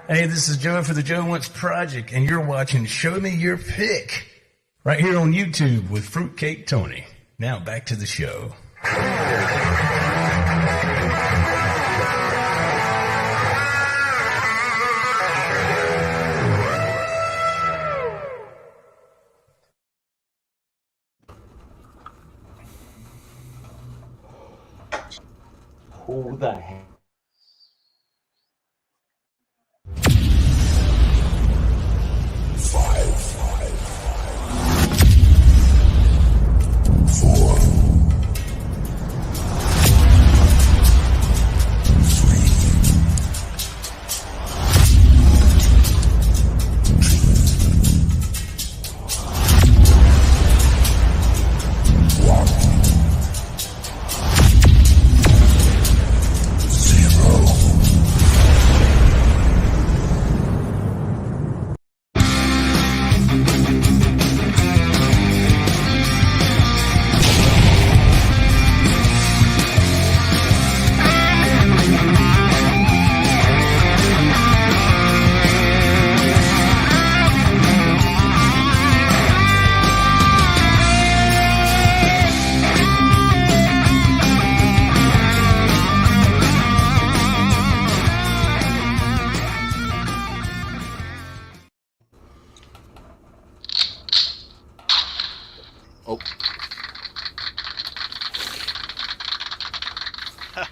Hey, this is Joe for the Joe Wants Project, and you're watching Show Me Your Pick right here on YouTube with Fruitcake Tony. Now back to the show. Who the heck?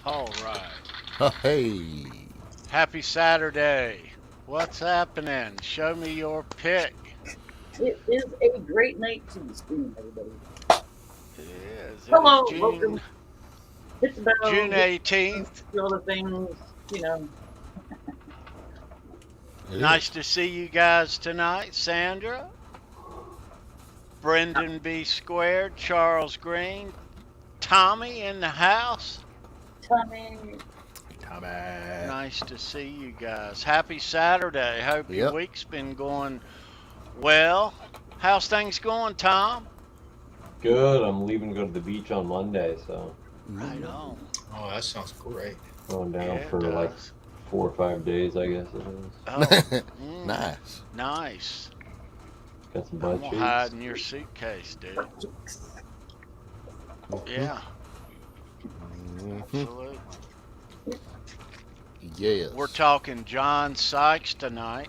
All right. Oh, hey. Happy Saturday. What's happening? Show me your pick. It is a great night to be streaming, everybody. It is. Hello, June, welcome. Hit the bell. June 18th. Do all the things, you know. Nice to see you guys tonight. Sandra, Brendan B. Squared, Charles Greene, Tommy in the house. Tommy. Nice to see you guys. Happy Saturday. Hope your Yep. week's been going well. How's things going, Tom? Good. I'm leaving to go to the beach on Monday, so Right on. Oh, that sounds great. going down Yeah, it for like does. 4 or 5 days, I guess it is. Oh, Nice. nice. Got some I'm butt gonna cheeks. hide in your suitcase, dude. Yeah, absolutely. Yes. We're talking John Sykes tonight.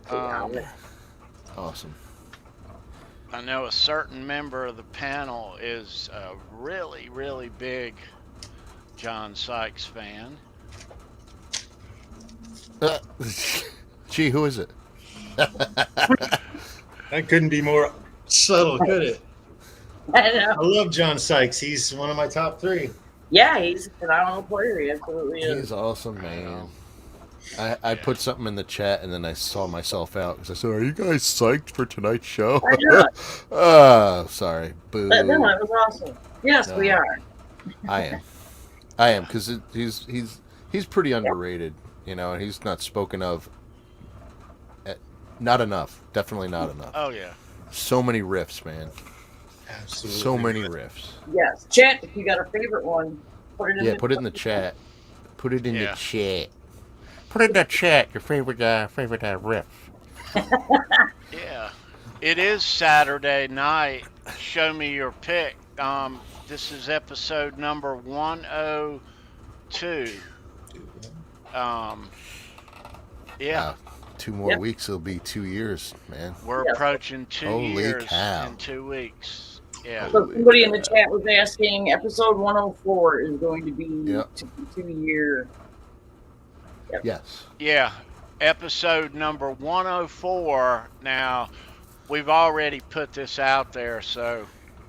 Awesome. I know a certain member of the panel is a really, really big John Sykes fan. Gee, who is it? That couldn't be more subtle, could it? I know. I love John Sykes. He's one of my top 3. Yeah, he's a phenomenal player. He absolutely is. He's awesome, man. I put something in the chat and then I saw myself out because I said, "Are you guys psyched for tonight's show?" I know. Oh, sorry. Boo. But no, it was awesome. Yes, No. we are. I am because he's pretty underrated, you know, and he's not spoken of. Not enough. Definitely not enough. Oh, yeah. So many riffs, man. Absolutely. So many riffs. Yes. Chat, if you got a favorite one, put it in Yeah, the put it in the chat. Put it in Yeah. the chat. Put it in the chat. Your favorite riff. Yeah. It is Saturday night. Show me your pick. This is episode number 102. Yeah. 2 more Yep. weeks, it'll be 2 years, man. We're Yes. approaching 2 Holy years cow. in 2 weeks. Yeah. So somebody in the chat was asking, episode 104 is going to be Yep. 2-year. Yes. Yeah. Episode number 104. Now, we've already put this out there, so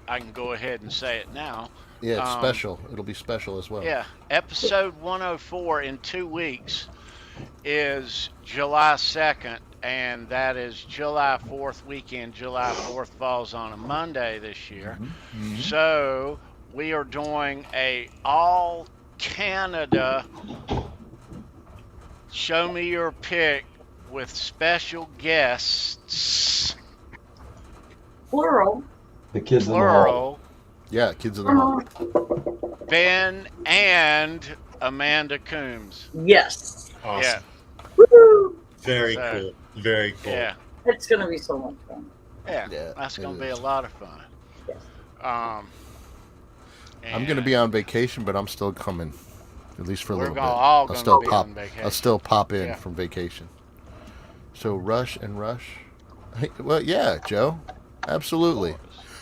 I can go ahead and say it now. Yeah, it's special. It'll be special as well. Yeah. Episode 104 in 2 weeks is July 2nd, and that is July 4th weekend. July 4th falls on a Monday this year. Mm-hmm. So we are doing a all Canada Show Me Your Pick with special guests Plural. The kids in the hall. plural, Yeah, kids in the hall. Ben and Amanda Coombs. Yes. Awesome. Woo! Very So, cool. Very cool. Yeah, It's gonna be so much fun. yeah, Yeah, that's it gonna be is. a lot of fun. Yes. I'm And gonna be on vacation, but I'm still coming, at least for a We're little bit. all I'll gonna still be pop. on vacation. I'll still pop in Yeah. from vacation. So Rush and Rush. Hey, well, yeah, Joe, absolutely.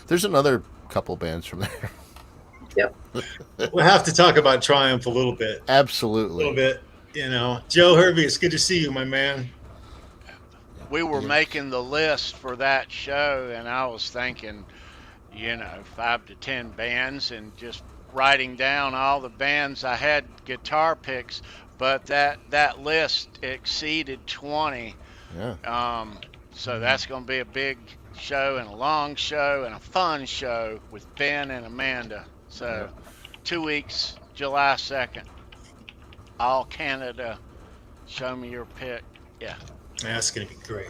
There's another couple bands from there. Yep. We'll have to talk about Triumph a little bit. Absolutely. A little bit. You know, Joe Hervey, it's good to see you, my man. We were Yes. making the list for that show, and I was thinking, 5 to 10 bands, and just writing down all the bands. I had guitar picks, but that list exceeded 20. Yeah. So that's going to be a big show and a long show and a fun show with Ben and Amanda. So 2 weeks, July 2nd, all Canada. Show me your pick. Yeah. That's going to be great.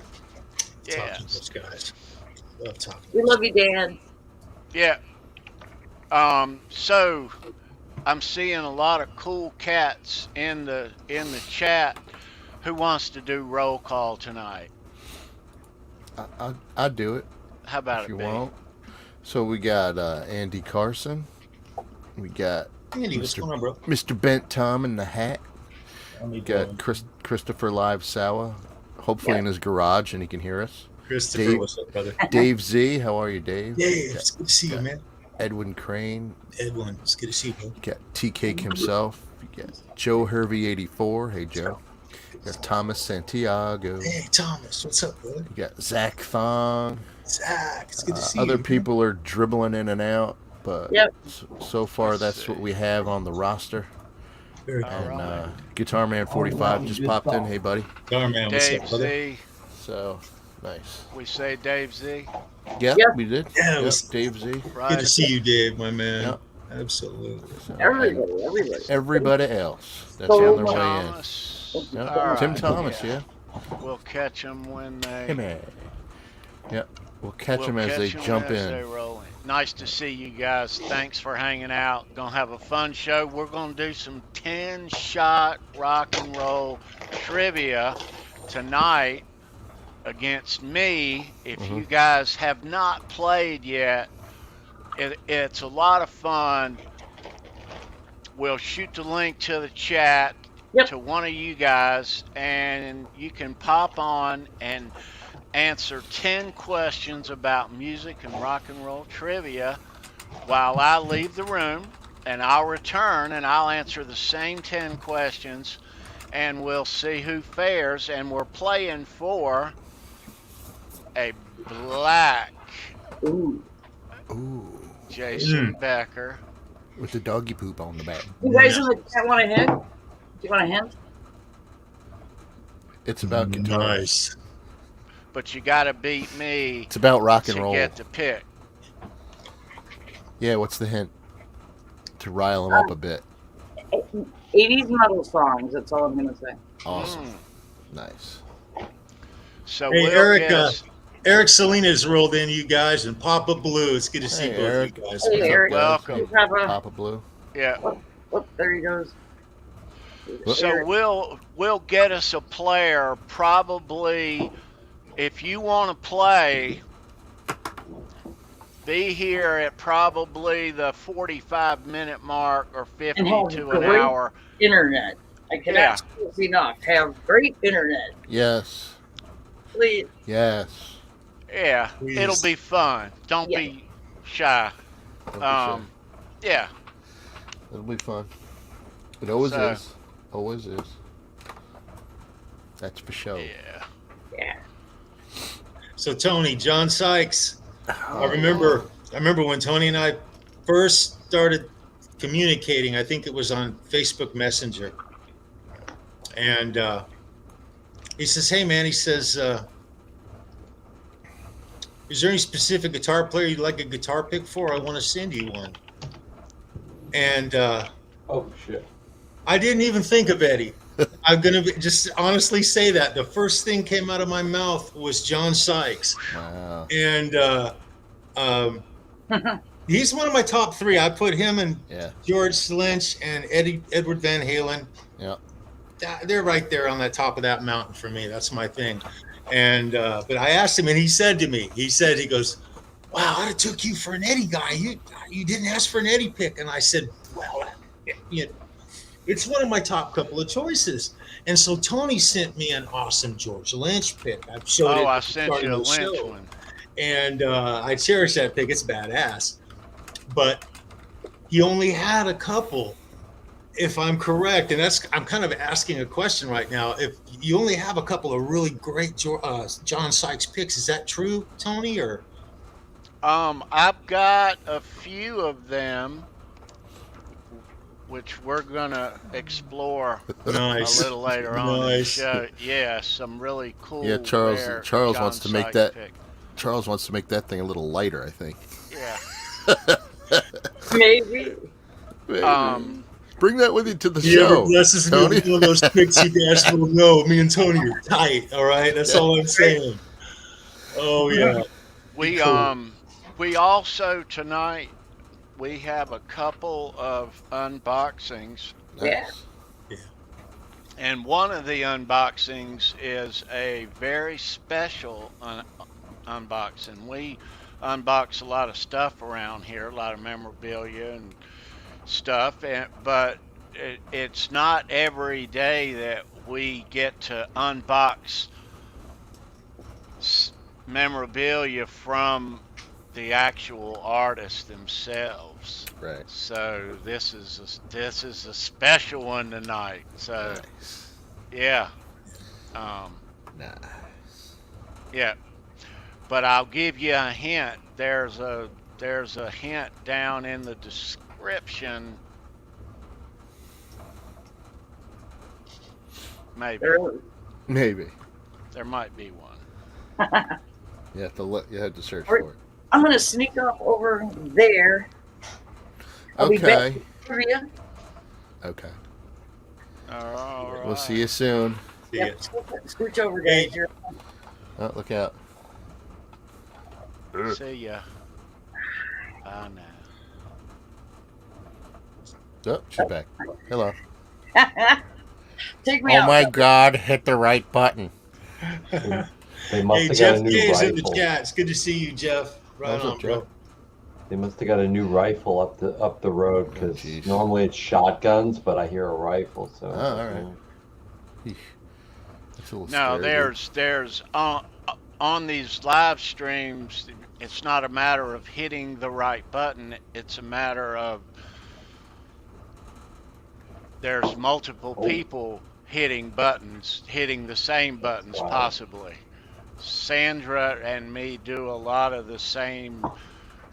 Yeah. Talking to those guys. Love talking. We love you, Dan. Yeah. So I'm seeing a lot of cool cats in the chat. Who wants to do roll call tonight? I'd do it How about if it, you B? want. So we got Andy Carson. We got Andy, what's going on, bro? Mr. Bent Tom in the hat. We got Christopher Live Sawa, hopefully in his garage and he can hear us. Christopher, Dave- what's up, brother? Dave Z, how are you, Dave? Dave, it's good to see you, Yeah. man. Edwin Crane. Edwin, it's good to see you, bro. You got T Cake himself. You got Joe Hervey 84. Hey Joe. You got Thomas Santiago. Hey, Thomas, what's up, brother? You got Zach Thong. Zach, it's good to see Other you. people are dribbling in and out, but Yep. so far that's what we have on the roster. Very All cool. right. And Guitar Man 45 just popped in. Hey buddy. Gar man, what's Dave up, brother? Z. So nice. We say Dave Z. Yeah, Yep. we did. Yeah, it Yep, was- Dave Z. Good Right. to see you, Dave, my man. Yep. Absolutely. So, Everybody. and everybody else that's So on their way in. Thomas. Yep. All Tim right, Thomas, yeah. We'll catch them when they. Hey man. Yep. We'll catch we'll them as they catch 'em jump as they in. roll in. Nice to see you guys. Thanks for hanging out. Gonna have a fun show. We're gonna do some 10-shot rock and roll trivia tonight against me. If you guys have not played yet, it's a lot of fun. We'll shoot the link to the chat to one of you guys, and you can pop on and answer 10 questions about music and rock and roll trivia while I leave the room, and I'll return and I'll answer the same 10 questions, and we'll see who fares. And we're playing for a black Ooh. Ooh. Jason Becker. With the doggy poop on the back. You guys in the chat want a hint? Do you want a hint? It's about guitar. Nice. But you got to beat me It's about rock and to roll. get the pick. Yeah, what's the hint? To rile them up a bit. 80s metal songs. That's all I'm gonna say. Awesome. Mm. Nice. So Hey, we'll Eric, get us- Eric Salinas rolled in, you guys, and Papa Blue. It's good to see Hey, both Eric. of you guys. Hey, What's up, Eric. guys? Welcome. Hey, Papa. Papa Blue. yeah. Oh, there he goes. So Eric. we'll get us a player probably. If you want to play, be here at probably the 45-minute mark or 50 And have to an great hour. Internet. I cannot Yeah. stress enough. Have great internet, Yes. please. Yes. Yeah, Please. it'll be fun. Don't Yeah. be shy. Don't be shy. Yeah. It'll be fun. It always So- is. Always is. That's for sure. Yeah. Yeah. So Tony, John Sykes. I remember when Tony and I first started communicating. I think it was on Facebook Messenger, and he says, "Hey man," he says, "Is there any specific guitar player you'd like a guitar pick for? I want to send you one." And Oh shit. I didn't even think of Eddie. I'm gonna just honestly say that the first thing came out of my mouth was John Sykes. Wow. And He's one of my top three. I put him and Yeah. George Lynch and Edward Van Halen. Yeah. They're right there on the top of that mountain for me. That's my thing. And but I asked him, and he said to me, he goes, "Wow, I'd have took you for an Eddie guy. You didn't ask for an Eddie pick." And I said, "Well, it's one of my top couple of choices." And so Tony sent me an awesome George Lynch pick. I showed it. I sent you a Lynch show. one. And I cherish that pick. It's badass. But he only had a couple, if I'm correct. And I'm kind of asking a question right now. If you only have a couple of really great John Sykes picks, is that true, Tony? Or I've got a few of them, which we're gonna explore nice. a little later on in the show. Yeah, some really cool. Yeah, Charles John wants to make Sykes that. pick. Charles wants to make that thing a little lighter, I think. Yeah. Maybe. Bring that with you to the He show, ever blesses me Tony. with one of those picks, you guys will know. Me and Tony are tight. All right, that's all I'm saying. Oh yeah. We also tonight we have a couple of unboxings, Yeah. and one of the unboxings is a very special unboxing. We unbox a lot of stuff around here, a lot of memorabilia and stuff, but it's not every day that we get to unbox memorabilia from the actual artists themselves. Right. So this is a special one tonight. So Nice. yeah, Nice. yeah. But I'll give you a hint. There's a hint down in the description. Maybe Maybe. there might be one. You have to search for it. I'm gonna sneak off over there. I'll be back Okay. for you. Okay. All right. We'll see you soon. See ya. Yep. Scooch over, guys. You're- Oh, look out. See ya. Bye now. Oh, she's back. Hello. Take me out. God, hit the right button. They must Hey, have got Jeff a new K is in the rifle. chat. It's good to see you, Jeff. Right What's on, up, bro. Jeff? They must have got a new rifle up the road because jeez. normally it's shotguns, but I hear a rifle. So. Oh, all right. Eesh. That's a little No, scary. there's on these live streams, it's not a matter of hitting the right button. It's a matter of there's multiple people hitting the same buttons, Wow. possibly. Sandra and me do a lot of the same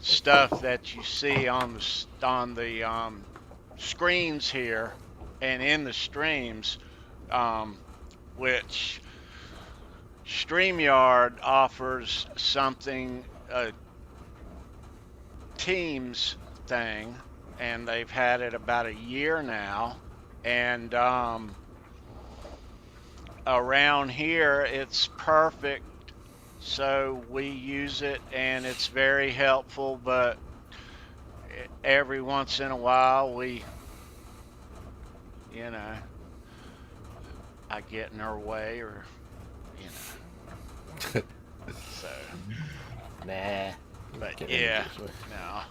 stuff that you see on the screens here and in the streams, which StreamYard offers something, a Teams thing, and they've had it about a year now, and around here it's perfect, so we use it and it's very helpful, but every once in a while I get in her way, or so, Nah. but Get yeah, in this way. no.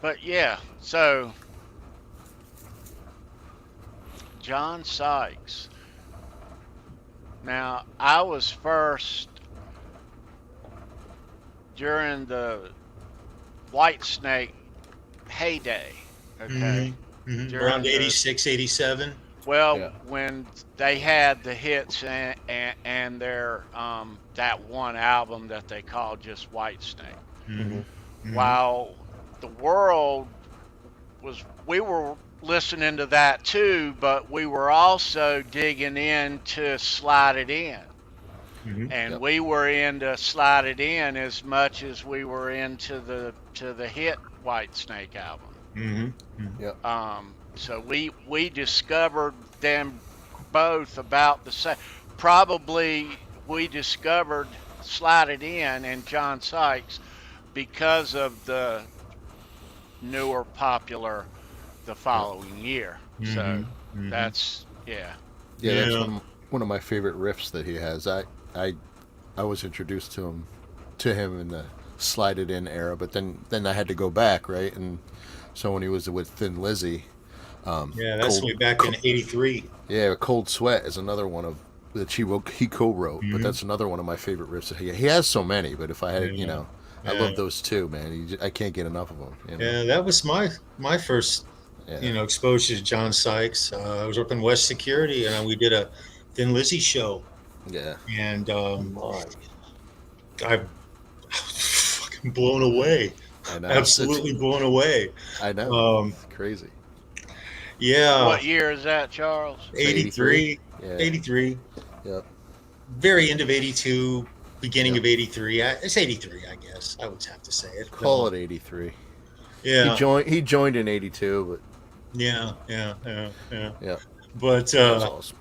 But yeah, so John Sykes. Now, I was first during the White Snake heyday, okay? Mhm. During Around the- 86, 87. Well, Yeah. when they had the hits and their that one album that they called just White Snake. Mhm. While the world we were listening to that too, but we were also digging into Slide It In. Mhm. And Yep. we were into Slide It In as much as we were into the hit White Snake album. Mhm. Yep. So we discovered them both about the same. Probably we discovered Slide It In and John Sykes because of the newer popular the following year. So that's Yeah, that's one of my favorite riffs that he has. I was introduced to him in the Slide It In era, but then I had to go back, right? And so when he was with Thin Lizzy, that's way back in '83. Yeah, Cold Sweat is another one of that he co-wrote, but that's another one of my favorite riffs. That he has so many, but if I had, I love those two, man. I can't get enough of them. Yeah, that was my first, exposure to John Sykes. I was working West Security, and we did a Thin Lizzy show. Yeah, and I was fucking blown away. I know. Absolutely blown away. I know. It's crazy. Yeah. What year is that, Charles? 83. Yeah. 83. Yep. Very end of 82, beginning of 83. It's 83, I guess. I would have to say it. Call it 83. Yeah. He joined in 82, but Yeah. But that's awesome.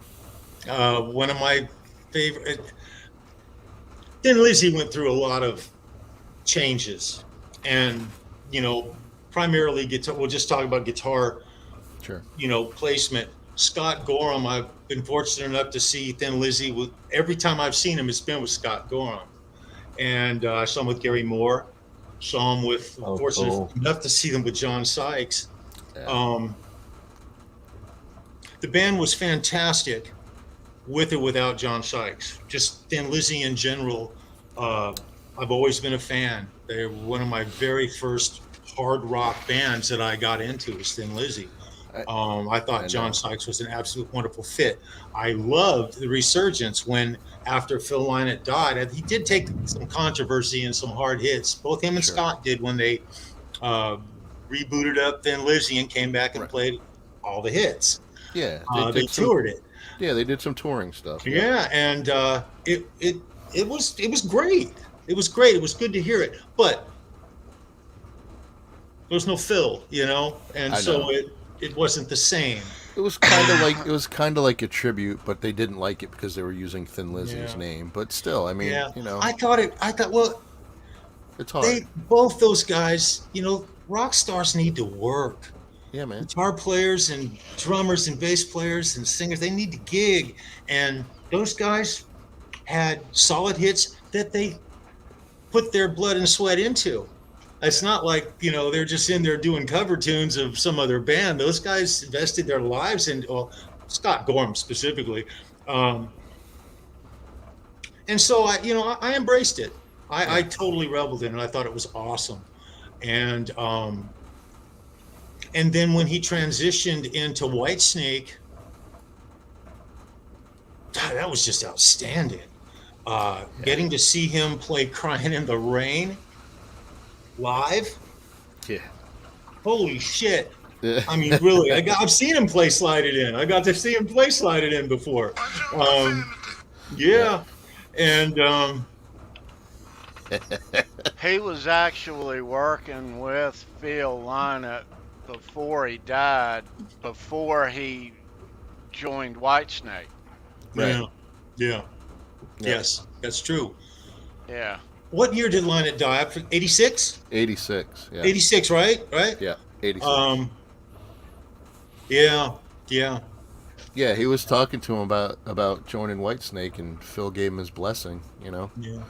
one of my favorite. Thin Lizzy went through a lot of changes, and primarily guitar. We'll just talk about guitar. Sure. Placement. Scott Gorham, I've been fortunate enough to see Thin Lizzy every time I've seen him, it's been with Scott Gorham. And I saw him with Gary Moore, saw him with, fortunate enough to see them with John Sykes. Yeah. The band was fantastic with or without John Sykes. Just Thin Lizzy in general, I've always been a fan. They're one of my very first hard rock bands that I got into was Thin Lizzy. I thought John Sykes was an absolute wonderful fit. I loved the resurgence when, after Phil Lynott died, he did take some controversy and some hard hits. Both him and Scott did when they rebooted up Thin Lizzy and came back and played all the hits. Yeah, they toured it. Yeah, they did some touring stuff. Yeah, and it was great. It was great. It was good to hear it, but there was no Phil, and so it wasn't the same. It was kind of like a tribute, but they didn't like it because they were using Thin Lizzy's name. But still, I mean, I thought, well, it's hard. Both those guys, rock stars need to work. Yeah, man. Guitar players and drummers and bass players and singers, they need to gig. And those guys had solid hits that they put their blood and sweat into. It's not like, they're just in there doing cover tunes of some other band. Those guys invested their lives in, Scott Gorham specifically. And so I embraced it. I totally reveled in it. I thought it was awesome. And then when he transitioned into Whitesnake, God, that was just outstanding. Getting to see him play Crying in the Rain live. Yeah. Holy shit. I mean, really, I've seen him play Slide It In. I got to see him play Slide It In before. Yeah. And he was actually working with Phil Lynott before he died, before he joined Whitesnake. Right. Yeah. Yes, that's true. Yeah. What year did Lynott die? 86? 86. Yeah. 86, right? Yeah. 86. Yeah. Yeah, he was talking to him about joining Whitesnake, and Phil gave him his blessing. Yeah. So,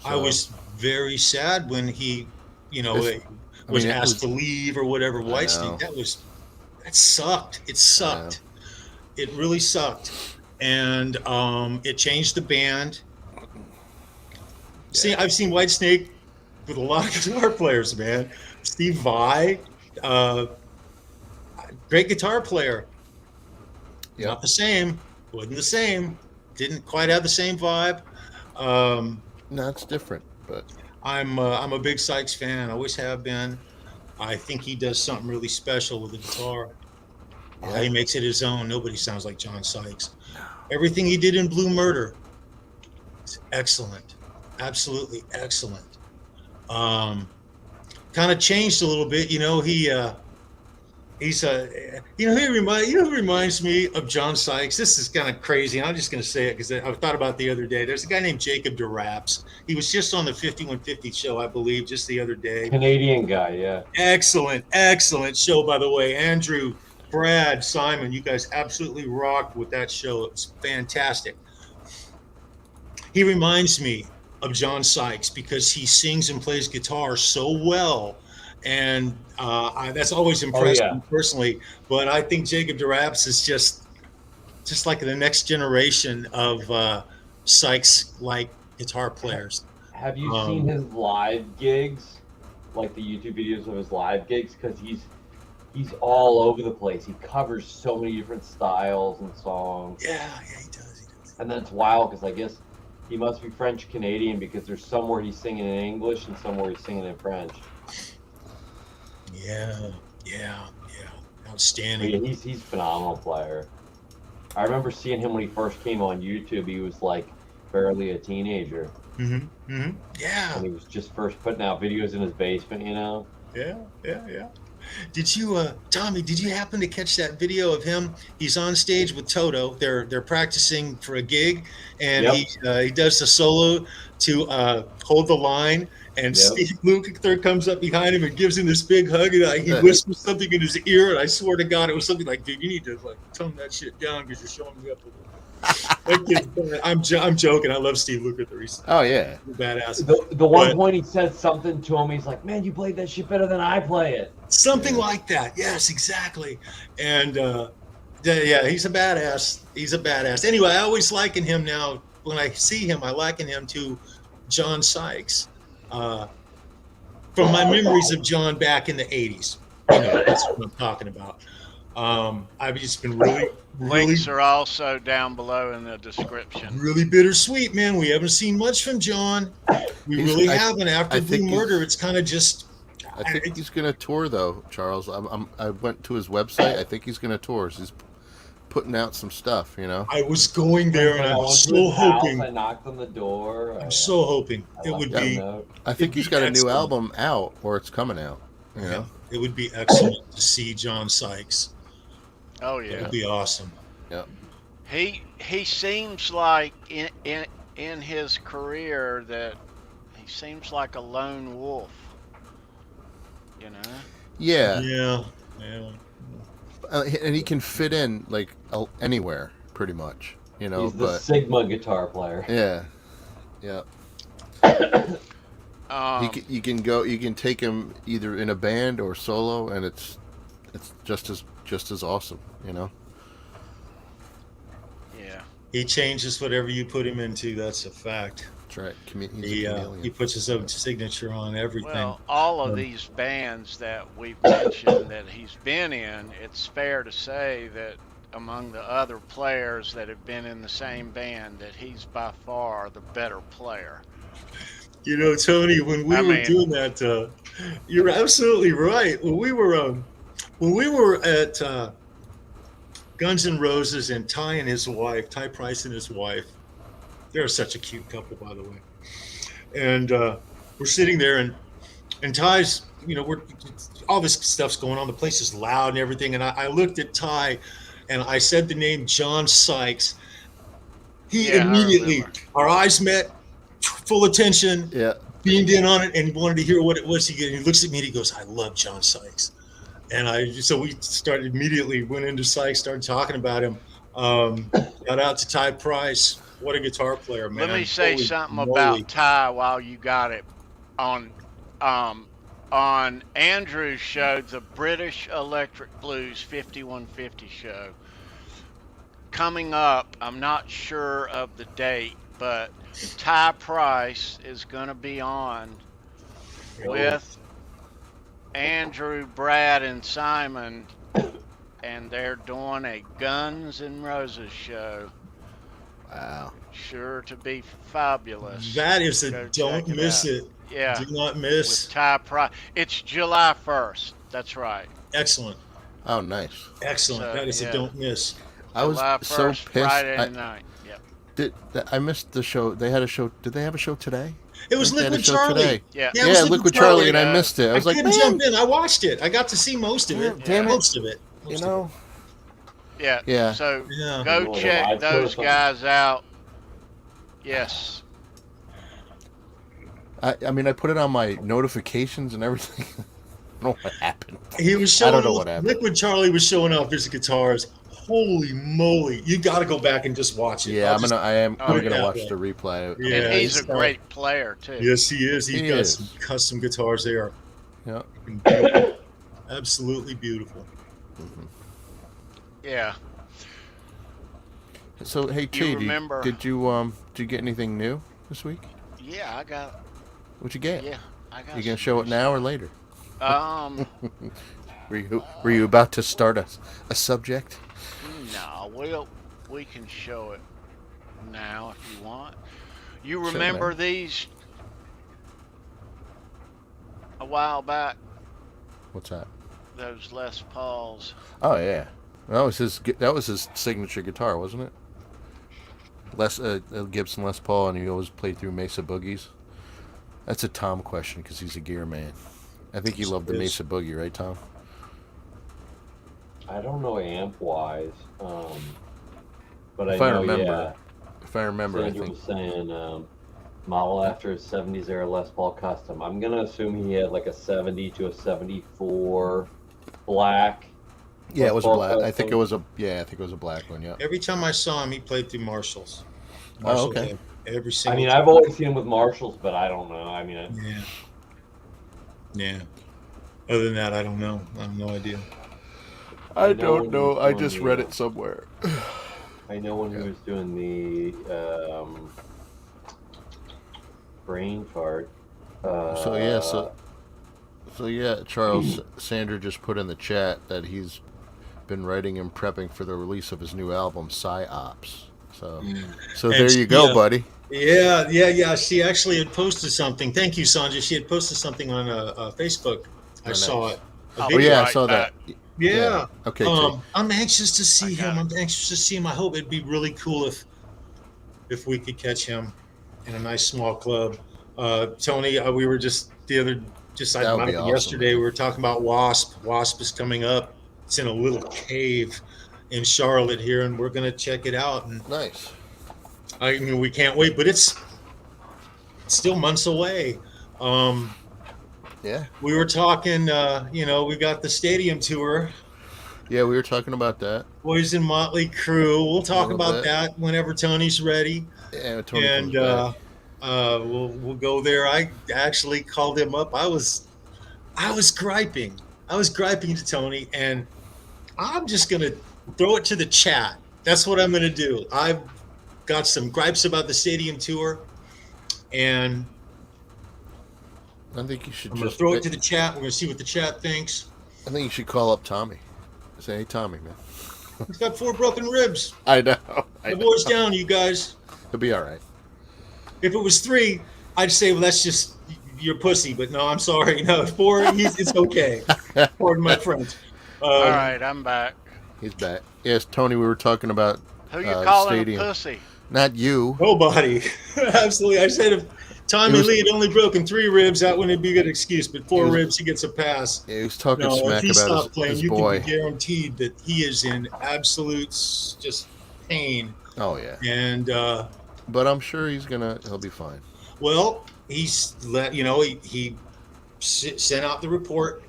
I was very sad when he, was asked to leave or whatever. Whitesnake. That sucked. It sucked. It really sucked, and it changed the band. See, I've seen Whitesnake with a lot of guitar players, man. Steve Vai, great guitar player. Yep. Not the same. Wasn't the same. Didn't quite have the same vibe. No, it's different, but I'm a big Sykes fan. Always have been. I think he does something really special with the guitar. He makes it his own. Nobody sounds like John Sykes. Everything he did in Blue Murder is excellent. Absolutely excellent. Kind of changed a little bit. He He's he reminds me of John Sykes. This is kind of crazy. I'm just going to say it because I thought about it the other day. There's a guy named Jacob DeRaps. He was just on the 5150 show, I believe, just the other day. Canadian guy, yeah. Excellent show, by the way. Andrew, Brad, Simon, you guys absolutely rocked with that show. It's fantastic. He reminds me of John Sykes because he sings and plays guitar so well. And that's always impressed me personally. But I think Jacob DeRaps is just like the next generation of Sykes-like guitar players. Have you seen his live gigs? Like the YouTube videos of his live gigs? Because he's all over the place. He covers so many different styles and songs. Yeah, he does. And then it's wild because I guess he must be French Canadian because there's somewhere he's singing in English and somewhere he's singing in French. Yeah. Outstanding. He's a phenomenal player. I remember seeing him when he first came on YouTube. He was like barely a teenager. Yeah. And he was just first putting out videos in his basement, you know? Yeah. Did you, Tommy, did you happen to catch that video of him? He's on stage with Toto. They're practicing for a gig, and he does the solo to Hold the Line. And Steve Lukather comes up behind him and gives him this big hug, and he whispers something in his ear, and I swear to God, it was something like, "Dude, you need to like tone that shit down because you're showing me up a little." I'm joking. I love Steve Lukather. He's badass. The one point he said something to him. He's like, "Man, you played that shit better than I play it." Something like that. Yes, exactly. And he's a badass. Anyway, I always liken him now. When I see him, I liken him to John Sykes. From my memories of John back in the 80s. That's what I'm talking about. I've just been really Links are also down below in the description. Really bittersweet, man. We haven't seen much from John. We really haven't. After Blue Murder, it's kind of just... I think he's going to tour, though, Charles. I went to his website. I think he's going to tour. He's putting out some stuff, I was going there, and I was so hoping. I knocked on the door. I'm so hoping it would be. I think he's got a new album out, or it's coming out. You know, it would be excellent to see John Sykes. Oh yeah, it would be awesome. Yeah, he seems like in his career that he seems like a lone wolf. Yeah. And he can fit in like anywhere, pretty much. He's the Sigma guitar player. Yeah. You can take him either in a band or solo, and it's just as awesome. Yeah. He changes whatever you put him into. That's a fact. That's right. He puts his own signature on everything. Well, all of these bands that we've mentioned that he's been in, it's fair to say that among the other players that have been in the same band, that he's by far the better player. Tony, when we were doing that, you're absolutely right. When we were at Guns N' Roses, and Ty Price and his wife, they're such a cute couple, by the way. And we're sitting there, and Ty's, we're all this stuff's going on. The place is loud and everything. And I looked at Ty, and I said the name John Sykes. He immediately, our eyes met, full attention, beamed in on it, and he wanted to hear what it was. He looks at me and he goes, "I love John Sykes." And so we went into Sykes, started talking about him. Shout out to Ty Price. What a guitar player, man. Let me say something about Ty while you got it. On Andrew's show, the British Electric Blues 5150 show, coming up, I'm not sure of the date, but Ty Price is going to be on with Andrew, Brad, and Simon, and they're doing a Guns N' Roses show. Wow. Sure to be fabulous. That is don't miss it. Yeah. Do not miss. With Ty Price. It's July 1st. That's right. Excellent. Oh, nice. Excellent. That is a don't miss. I was July 1st, so pissed. Friday night. Yep. I missed the show. They had a show. Did they have a show today? It was They had a Liquid show Charlie. today. Yeah. it was Liquid Charlie, and I Yeah. missed it. I was like, couldn't man, jump in. I watched it. I got to see most of it. damn it. Most of it. you Most know. Yeah. Yeah. So Yeah. go Well, check I've those heard guys out. Yes. I mean, I put it on my notifications and everything. I don't know what happened. He was I showing don't know off, what happened. Liquid Charlie was showing off his guitars. Holy moly! You got to go back and just watch it. Yeah, I'm just- gonna Oh, gonna yeah. watch the replay. Yeah, And he's a he's got- great player too. Yes, he is. He's He got is. some custom guitars there. Yeah. Absolutely beautiful. Yeah. So hey, T, remember- did you get anything new this week? Yeah, I got. What'd you get? Yeah, I got. You gonna some show it news. now or later? Were you about to start a subject? No, we can show it now if you want. You Sure, remember man. these a while back? What's that? Those Les Pauls. Oh yeah, that was his signature guitar, wasn't it? Gibson Les Paul, and he always played through Mesa Boogies. That's a Tom question because he's a gear man. I think you love the Yes. Mesa Boogie, right, Tom? I don't know amp wise, but If I I know, remember, yeah. If I remember, I Sandra think. was saying model after his 70s era Les Paul custom. I'm gonna assume he had like a 70 to a 74 black. Yeah, it was a Les Paul black. I think it custom. was a black one. Yeah. Every time I saw him, he played through Marshalls. Oh, okay. had every I single. mean, time. I've always seen him with Marshalls, but I don't know. I mean, Yeah. Yeah. Other than that, I don't know. I have no idea. I know don't when know. he was I doing just the, read it somewhere. I know when he was doing the brain fart. So yeah, Charles Sandra just put in the chat that he's been writing and prepping for the release of his new album, Psyops. So And there you go, yeah. buddy. Yeah. She actually had posted something. Thank you, Sandra. She had posted something on Facebook. I Oh, saw nice. it. I'll Oh be yeah, I right saw back. that. Yeah. Okay. T. I'm anxious to see I got him. it. I'm anxious to see him. I hope it'd be really cool if we could catch him in a nice small club. Tony, we were just That would be awesome. yesterday. We were talking about Wasp. Wasp is coming up. It's in a little cave in Charlotte here, and we're gonna check it out. And Nice. I mean, we can't wait, but it's still months away. Yeah. We were talking. We got the stadium tour. Yeah, we were talking about that. Boys in Motley Crue. We'll talk little about bit. that whenever Tony's ready. Yeah, Tony And comes back. we'll go there. I actually called him up. I was griping. I was griping to Tony, and I'm just gonna throw it to the chat. That's what I'm gonna do. I've got some gripes about the stadium tour, and I think you should I'm gonna just throw it to the chat. We're gonna see what the chat thinks. I think you should call up Tommy. Say, hey, Tommy, man. He's got 4 broken ribs. I know. The boy's down, you guys. He'll be all right. If it was 3, I'd say, well, that's just your pussy. But no, I'm sorry. No, 4, it's okay. Pardon my French. All right, I'm back. He's back. Yes, Tony, we were talking about Who you the calling stadium. a pussy? Not you. Nobody. Absolutely. I said if Tommy It was- Lee had only broken 3 ribs, that wouldn't be a good excuse. But 4 It was- ribs, he gets a pass. Yeah, he was talking No, if smack he about stopped his, playing, his you boy. can be guaranteed that he is in absolute just pain. Oh yeah, And but I'm sure he'll be fine. well, he's he sent out the report.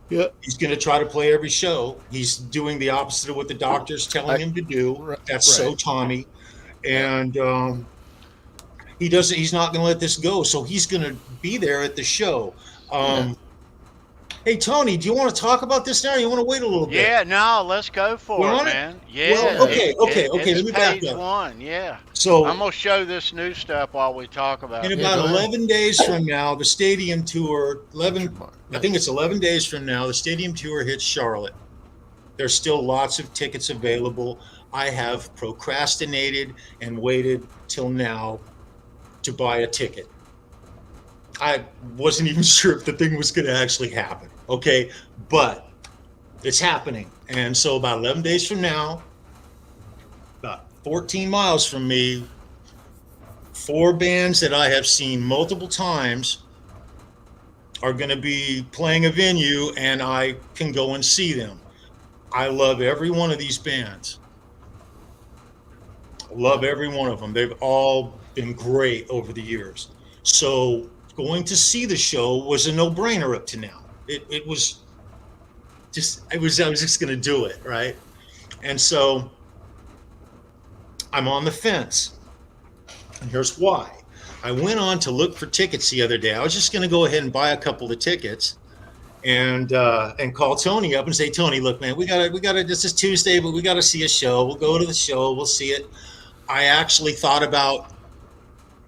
Yeah. He's going to try to play every show. He's doing the opposite of what the doctor's telling him to do. Right, That's so right. Tommy. And he's not going to let this go. So he's going to be there at the show. Hey, Tony, do you want to talk about this now? Or you want to wait a little bit? Yeah, no, let's go for We're it, on it? man. Yeah. Well, okay, it's let me back page up. 1, yeah. So I'm gonna show this new stuff while we talk about in it. about go ahead. 11 days from now, the stadium tour, I think it's 11 days from now, the stadium tour hits Charlotte. There's still lots of tickets available. I have procrastinated and waited till now to buy a ticket. I wasn't even sure if the thing was going to actually happen. Okay. But it's happening. And so about 11 days from now, about 14 miles from me, 4 bands that I have seen multiple times are going to be playing a venue, and I can go and see them. I love every one of these bands. I love every one of them. They've all been great over the years. So going to see the show was a no-brainer up to now. It was just, I was just going to do it, right? And so I'm on the fence. And here's why. I went on to look for tickets the other day. I was just going to go ahead and buy a couple of tickets and call Tony up and say, Tony, look, man, we gotta, this is Tuesday, but we got to see a show. We'll go to the show. We'll see it. I actually thought about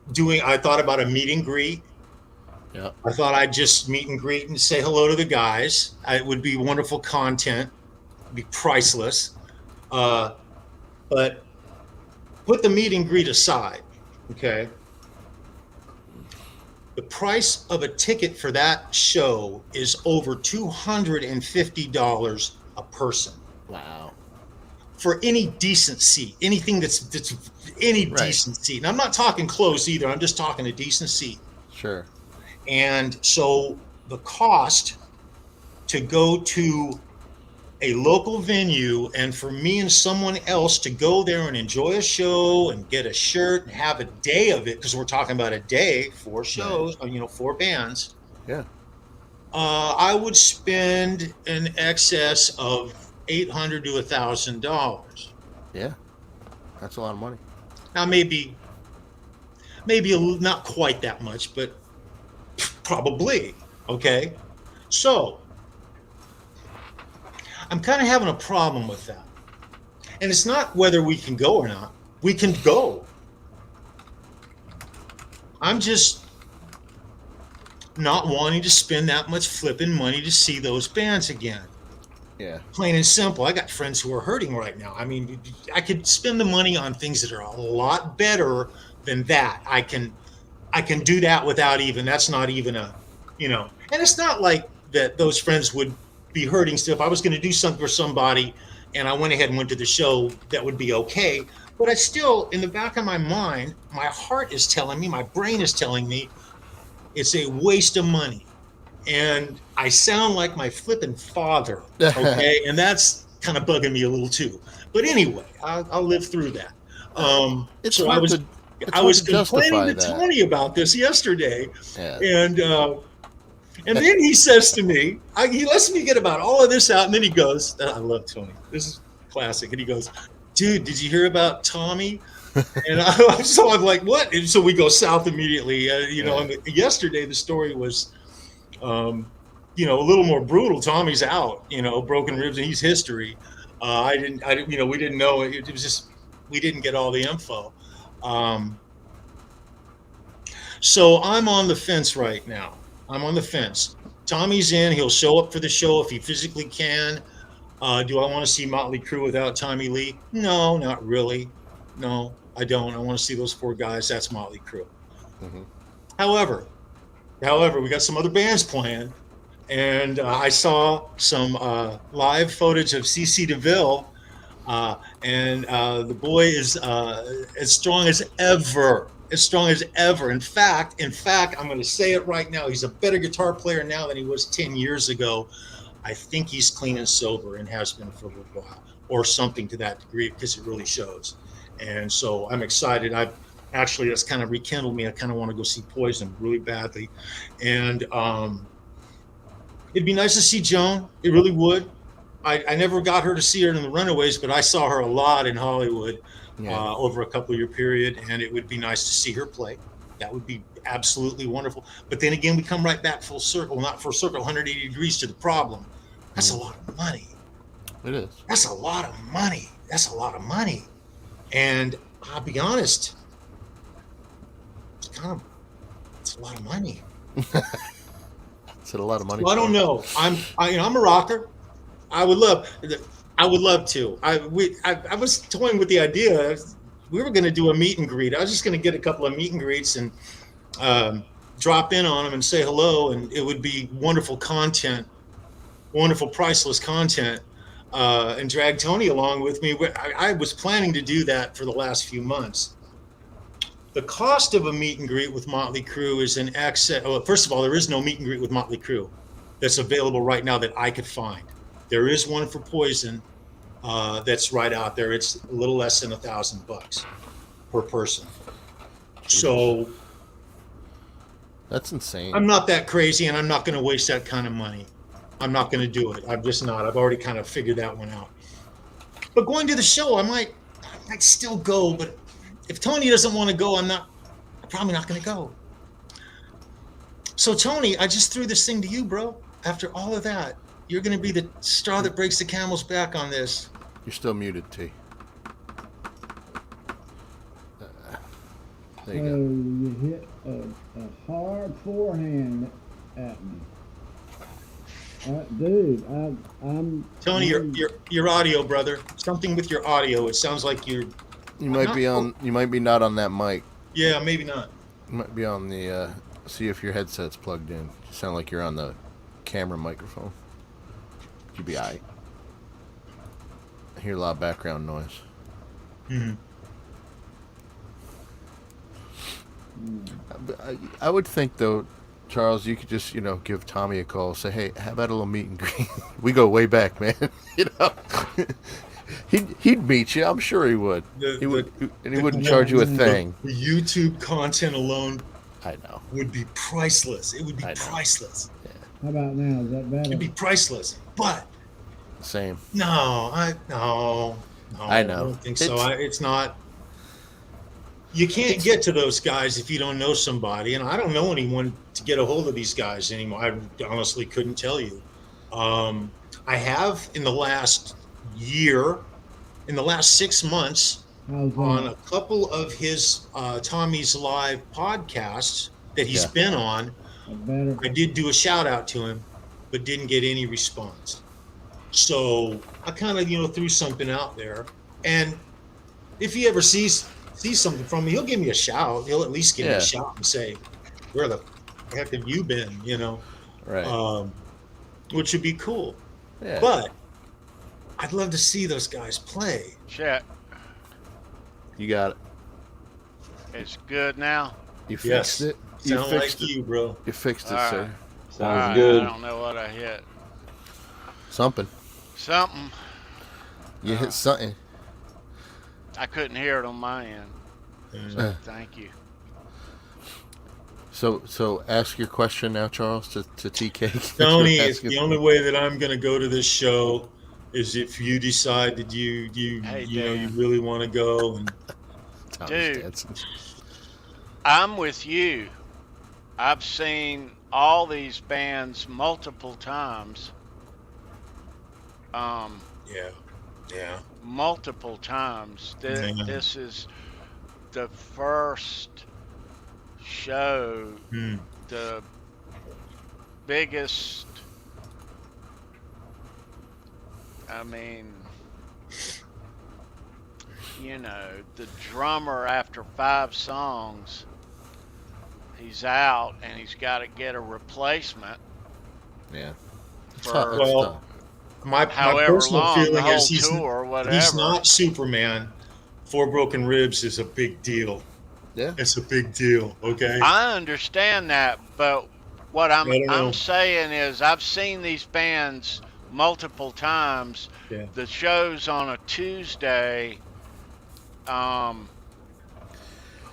a meet and greet. Yeah. I thought I'd just meet and greet and say hello to the guys. It would be wonderful content. It'd be priceless. But put the meet and greet aside, okay? The price of a ticket for that show is over $250 a person. Wow. For any decent seat, anything that's any Right. decent seat. And I'm not talking close either. I'm just talking a decent seat. Sure. And so the cost to go to a local venue and for me and someone else to go there and enjoy a show and get a shirt and have a day of it, because we're talking about a day, 4 shows, 4 bands. Yeah. I would spend in excess of $800 to $1,000. Yeah. That's a lot of money. Now maybe not quite that much, but probably. Okay. So I'm kind of having a problem with that. And it's not whether we can go or not. We can go. I'm just not wanting to spend that much flipping money to see those bands again. Yeah. Plain and simple. I got friends who are hurting right now. I mean, I could spend the money on things that are a lot better than that. I can do that without even, that's not even a, and it's not like that those friends would be hurting still. If I was going to do something for somebody and I went ahead and went to the show, that would be okay. But I still, in the back of my mind, my heart is telling me, my brain is telling me, it's a waste of money. And I sound like my flipping father, okay? And that's kind of bugging me a little too. But anyway, I'll live through that. So I was complaining to Tony about this yesterday, yeah. And then he says to me, he lets me get about all of this out, and then he goes, I love Tony. This is classic. And he goes, dude, did you hear about Tommy? And so I'm like, what? And so we go south immediately. And yesterday the story was, a little more brutal. Tommy's out, broken ribs, and he's history. We didn't know. It was just, we didn't get all the info. So I'm on the fence right now. I'm on the fence. Tommy's in. He'll show up for the show if he physically can. Do I want to see Motley Crue without Tommy Lee? No, not really. No, I don't. I want to see those 4 guys. That's Motley Crue. Mm-hmm. However, we got some other bands playing, and I saw some live footage of CC DeVille, and the boy is as strong as ever. As strong as ever. In fact, I'm going to say it right now. He's a better guitar player now than he was 10 years ago. I think he's clean and sober and has been for a little while, or something to that degree, because it really shows. And so I'm excited. That's kind of rekindled me. I kind of want to go see Poison really badly. And it'd be nice to see Joan. It really would. I never got her to see her in the Runaways, but I saw her a lot in Hollywood. Over a couple year period, and it would be nice to see her play. That would be absolutely wonderful. But then again, we come right back full circle, not full circle, 180 degrees to the problem. That's a lot of money. It is. That's a lot of money. And I'll be honest, it's a lot of money. It's a lot of money. Well, I don't know. I'm a rocker. I would love to. I was toying with the idea. We were going to do a meet and greet. I was just going to get a couple of meet and greets and drop in on them and say hello, and it would be wonderful content, wonderful priceless content, and drag Tony along with me. I was planning to do that for the last few months. the cost of a meet and greet with Motley Crue is in excess. Well, first of all, there is no meet and greet with Motley Crue that's available right now that I could find. There is one for Poison that's right out there. It's a little less than $1,000 per person. So That's insane. I'm not that crazy, and I'm not going to waste that kind of money. I'm not going to do it. I'm just not. I've already kind of figured that one out. But going to the show, I might still go. But if Tony doesn't want to go, I'm probably not going to go. So Tony, I just threw this thing to you, bro. After all of that, you're going to be the straw that breaks the camel's back on this. You're still muted, T. There you So go. you hit a hard forehand at me. Dude, I'm Tony, your audio, brother. Something with your audio. It sounds like you're. You might be on. You might be not on that mic. Yeah, maybe not. You might be on the. See if your headset's plugged in. You sound like you're on the camera microphone. You be alright. I hear a lot of background noise. Mm-hmm. I would think though, Charles, you could just give Tommy a call. Say, hey, how about a little meet and greet? We go way back, man. He'd meet you. I'm sure he would. He wouldn't charge you a thing. The YouTube content alone, I know, would be priceless. It would be priceless. How about now? Is that better? It'd be priceless. But same. no, I know. I don't think so. It's not. You can't get to those guys if you don't know somebody, and I don't know anyone to get a hold of these guys anymore. I honestly couldn't tell you. I have in the last year, in the last 6 months, on a couple of his Tommy's live podcasts that he's been on. I did do a shout out to him, but didn't get any response. So I kind of threw something out there, and if he ever sees something from me, he'll give me a shout. He'll at least give me a shout and say, "Where the heck have you been?" Right? Which would be cool. Yeah. But I'd love to see those guys play. Chat. You got it. It's good now. You fixed it. You Sound fixed like it. you, bro. You fixed it, All sir. right. Sounds good. I don't know what I hit. Something. Something. You hit something. I couldn't hear it on my end. So thank you. So ask your question now, Charles, to TK. Tony, the only way that I'm going to go to this show is if you decide that you really want to go. And Dude, I'm with you. I've seen all these bands multiple times. Yeah. Multiple times. This is the first show, the biggest. I mean, the drummer after 5 songs, he's out and he's got to get a replacement. Yeah. My however personal long feeling the is he's not Superman. 4 broken ribs is a big deal. Yeah, it's a big deal. Okay, I understand that, but what I'm saying is I've seen these bands multiple times. Yeah. The show's on a Tuesday.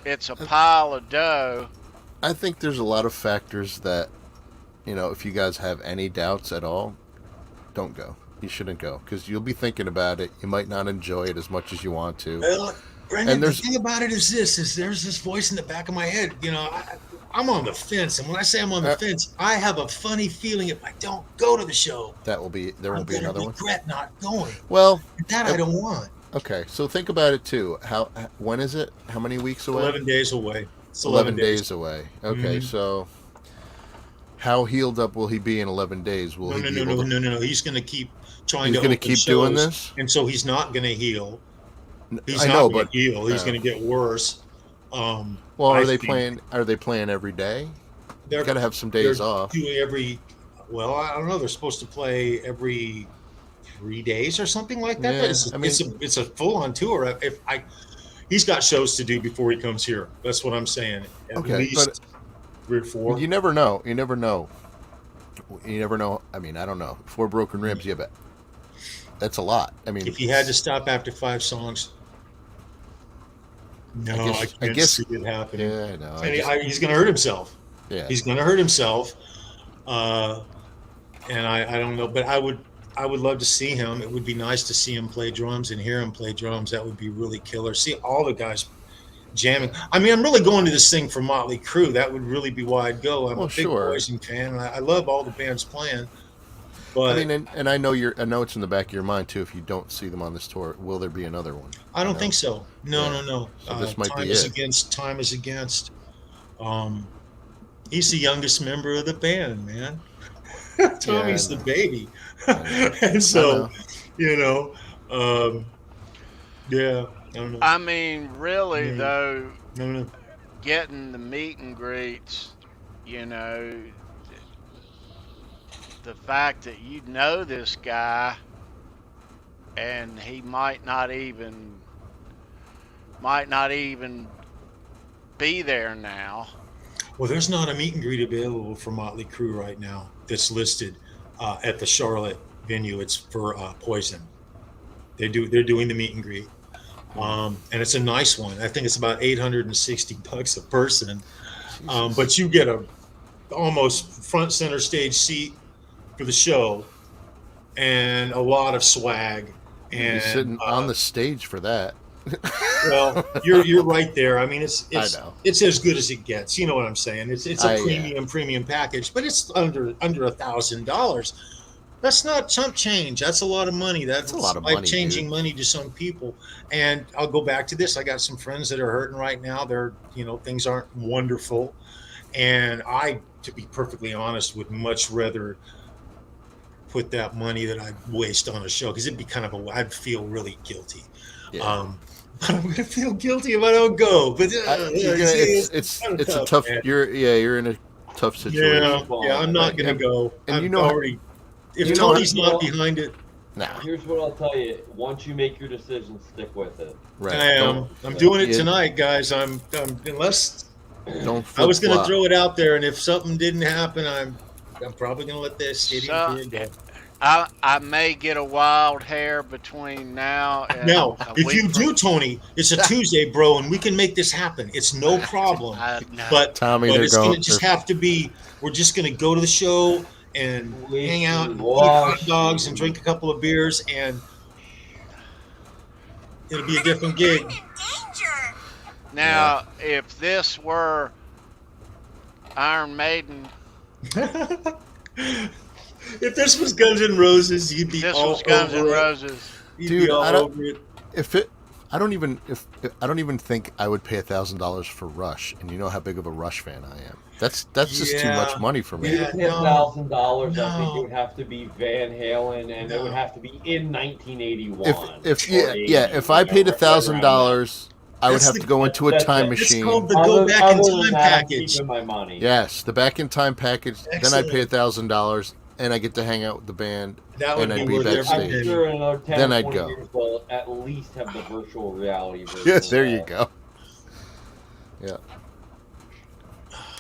It's a pile of dough. I think there's a lot of factors that, if you guys have any doubts at all, don't go. You shouldn't go because you'll be thinking about it. You might not enjoy it as much as you want to. Well, Brendan, the thing about it is there's this voice in the back of my head. I'm on the fence, and when I say I'm on the fence, I have a funny feeling if I don't go to the show, there will be another one. Regret not going. Well, that I don't want. Okay, so think about it too. When is it? How many weeks away? 11 days away. It's 11 days away. Okay, so how healed up will he be in 11 days? No. He's going to keep trying to keep doing this, and so he's not going to heal. He's not going to heal. He's going to get worse. Well, are they playing every day? They've got to have some days off. Well, I don't know. They're supposed to play every 3 days or something like that. Yeah, But it's a full-on tour. he's got shows to do before he comes here. That's what I'm saying. At Okay, least but 3 or 4. you never know. You never know. You never know. I mean, I don't know. 4 broken ribs, yeah, but that's a lot. I mean, If he had to stop after 5 songs, no, I can't see it happening. Yeah, I know. And he's going to hurt himself. Yeah. He's going to hurt himself. And I don't know, but I would love to see him. It would be nice to see him play drums and hear him play drums. That would be really killer. See all the guys jamming. I mean, I'm really going to this thing for Motley Crue. That would really be why I'd go. I'm a big Poison fan, and I love all the bands playing. But I mean, and I know it's in the back of your mind too. If you don't see them on this tour, will there be another one? I don't think so. No. So this might time be is it. against. Time is against. He's the youngest member of the band, man. Tommy's the baby. And so, yeah, I don't know. I mean, really, though, No. getting the meet and greets, you know, the fact that you know this guy and he might not even be there now. Well, there's not a meet and greet available for Motley Crue right now that's listed at the Charlotte venue. It's for Poison. They're doing the meet and greet, and it's a nice one. I think it's about $860 a person, but you get a almost front center stage seat for the show, and a lot of swag. And you're sitting on the stage for that. Well, you're right there. I mean, it's know. It's as good as it gets. You know what I'm saying? It's a premium package, but it's under $1,000. That's not chump change. That's a lot of money. That's a lot of money, life-changing money to some people. And I'll go back to this. I got some friends that are hurting right now. Things aren't wonderful, and I, to be perfectly honest, would much rather put that money that I'd waste on a show, because it'd be I'd feel really guilty. Yeah. But I'm gonna feel guilty if I don't go. But it's a tough. Man. You're in a tough situation. Yeah, I'm not gonna go. And if Tony's not behind it, nah. Here's what I'll tell you: once you make your decision, stick with it. Right. I am. I'm doing it tonight, guys. Unless don't. I was gonna throw it out there, and if something didn't happen, I'm probably gonna let this stadium go. I may get a wild hair between now and Now, if you do, Tony, it's a Tuesday, bro, and we can make this happen. It's no problem. But Tommy, it's going to just have to be, we're just going to go to the show and hang out and eat hot dogs and drink a couple of beers, and it'll be a different gig. Now, if this were Iron Maiden... If this was Guns N' Roses, you'd be all over it. Guns N' Roses. Dude, I don't even think I would pay $1,000 for Rush, and you know how big of a Rush fan I am. That's just too much money for me. $1,000, I think it would have to be Van Halen, and it would have to be in 1981. If I paid $1,000, I would have to go into a time machine. It's called the Go Back in Time package. My money. Yes, the Back in Time package. Excellent. Then I'd pay $1,000. And I get to hang out with the band, and I'd be backstage. I'm sure in another 10 then or I'd 20 go. Years, we'll at least have the virtual reality version. Yes, there you go. Yeah.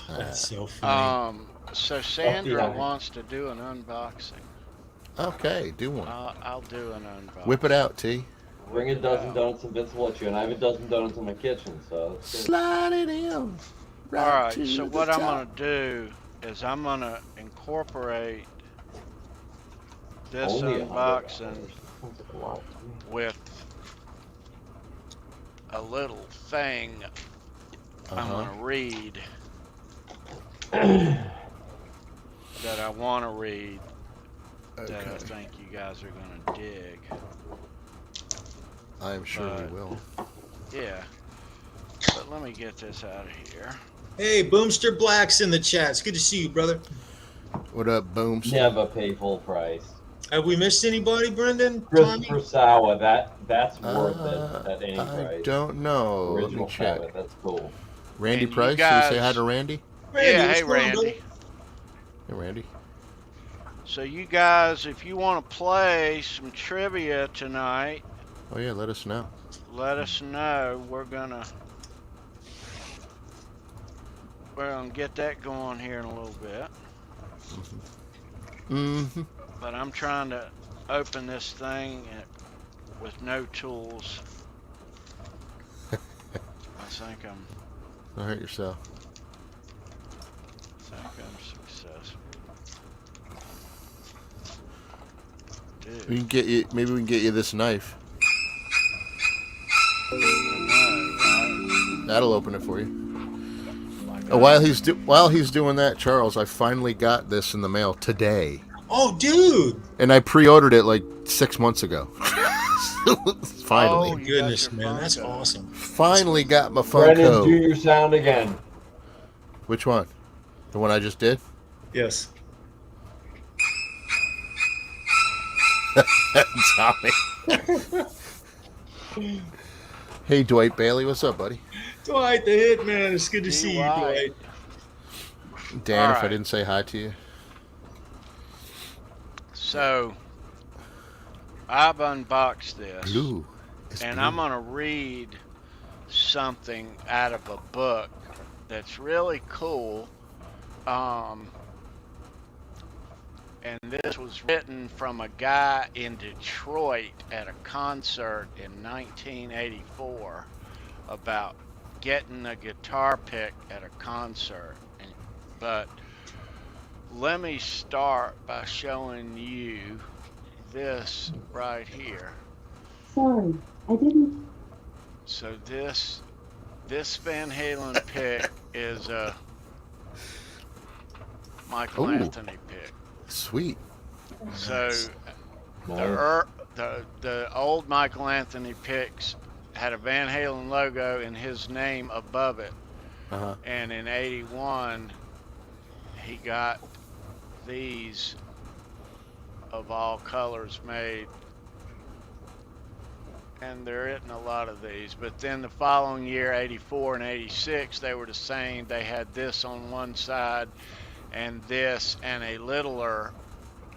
That's so funny. So Sandra wants to do an unboxing. Okay, do one. I'll do an unboxing. Whip it out, T. Bring a dozen donuts and Vince will let you, and I have a dozen donuts in my kitchen, so... Slide it in. All right, so what I'm going to do is I'm going to incorporate this unboxing with a little thing I'm going to read that I want to read that I think you guys are going to dig. I am sure we will. Yeah. But let me get this out of here. Hey, Boomster Black's in the chat. It's good to see you, brother. What up, Boomster? Never pay full price. Have we missed anybody, Brendan? Christopher Sawa, that's worth it at any price. I don't know. Original Let me check. Sawa, that's cool. Randy And Price? guys, Did you say hi to Randy? Yeah, hey Randy. Hey, Randy. So you guys, if you want to play some trivia tonight, Oh yeah, let us know. let us know. We're gonna get that going here in a little bit. Mm-hmm. But I'm trying to open this thing with no tools. I think I'm Don't hurt yourself. successful. We Dude, can get you. Maybe we can get you this knife. I know, right? That'll open it for you. My God. While he's doing that, Charles, I finally got this in the mail today, Oh, dude! and I pre-ordered it like 6 months ago. Finally, Oh, you Goodness, got your man, that's Funko. awesome. finally got my Brennan, do Funko. your sound again. Which one? The one I just did? Yes. Tommy. Hey, Dwight Bailey, what's up, buddy? Dwight, the Hitman. It's good to see you, Dwight. Dwight. Dan, All if I right. didn't say hi to you. So, I've unboxed this. Blue. It's And blue. I'm going to read something out of a book that's really cool. And this was written from a guy in Detroit at a concert in 1984 about getting a guitar pick at a concert. But let me start by showing you this right here. Sorry, I didn't. So this Van Halen pick is a Michael Ooh. Anthony pick. Sweet. So the old Michael Anthony picks had a Van Halen logo and his name above it. Uh-huh. And in '81, he got these of all colors made. And there isn't a lot of these. But then the following year, '84 and '86, they were the same. They had this on one side and this and a littler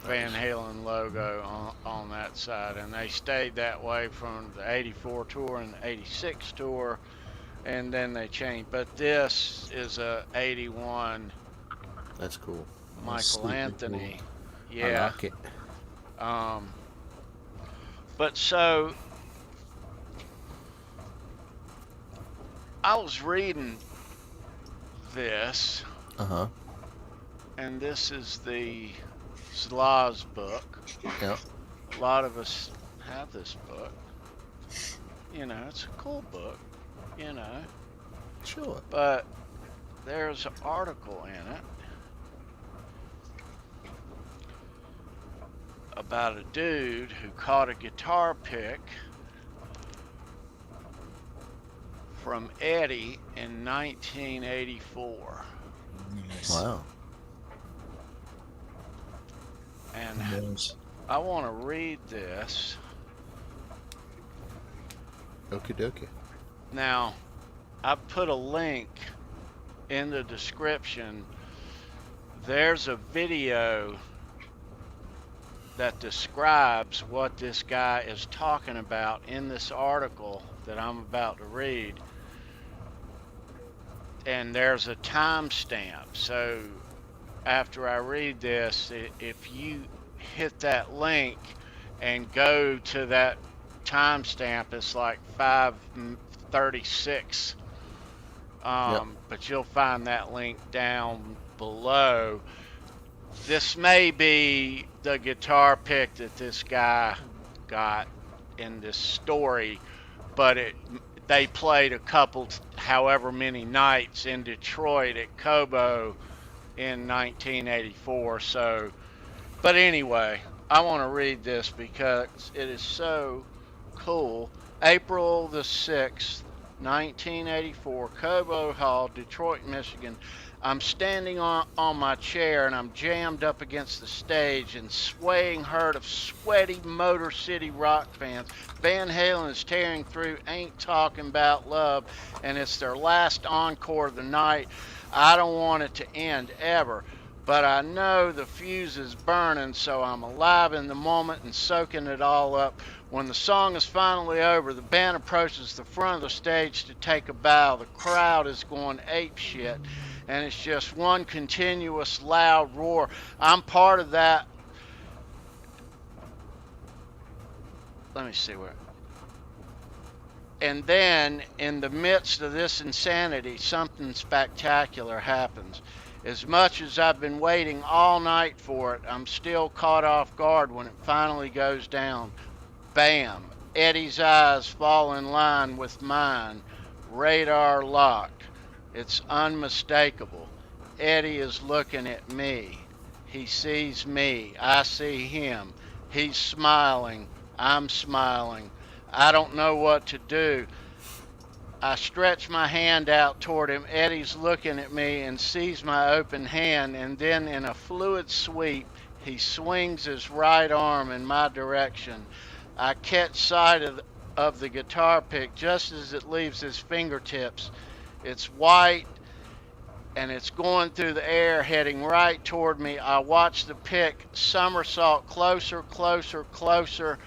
Van Halen logo on that side. And they stayed that way from the '84 tour and the '86 tour. And then they changed. But this is a '81 That's cool. Michael Sweet. Anthony. I Yeah. like it. But so I was reading this, Uh-huh. and this is the Slaz book. Yep. A lot of us have this book. You know, it's a cool book, you know. Sure. But there's an article in it about a dude who caught a guitar pick from Eddie in 1984. Nice. Wow. And Nice. I want to read this. Okie dokie. Now, I put a link in the description. There's a video that describes what this guy is talking about in this article that I'm about to read. And there's a timestamp. So after I read this, if you hit that link and go to that timestamp, it's like 5:36. But you'll find that link down below. This may be the guitar pick that this guy got in this story, but they played a couple, however many nights in Detroit at Cobo in 1984. So, but anyway, I want to read this because it is so cool. April the 6th, 1984, Cobo Hall, Detroit, Michigan. I'm standing on my chair and I'm jammed up against the stage and swaying herd of sweaty Motor City rock fans. Van Halen is tearing through Ain't Talking About Love, and it's their last encore of the night. I don't want it to end ever. but I know the fuse is burning, so I'm alive in the moment and soaking it all up. When the song is finally over, the band approaches the front of the stage to take a bow. The crowd is going apeshit, and it's just one continuous loud roar. I'm part of that. Let me see where. And then, in the midst of this insanity, something spectacular happens. As much as I've been waiting all night for it, I'm still caught off guard when it finally goes down. Bam! Eddie's eyes fall in line with mine. Radar locked. It's unmistakable. Eddie is looking at me. He sees me. I see him. He's smiling. I'm smiling. I don't know what to do. I stretch my hand out toward him. Eddie's looking at me and sees my open hand, and then in a fluid sweep, he swings his right arm in my direction. I catch sight of the guitar pick just as it leaves his fingertips. It's white, and it's going through the air, heading right toward me. I watch the pick somersault closer, closer, closer.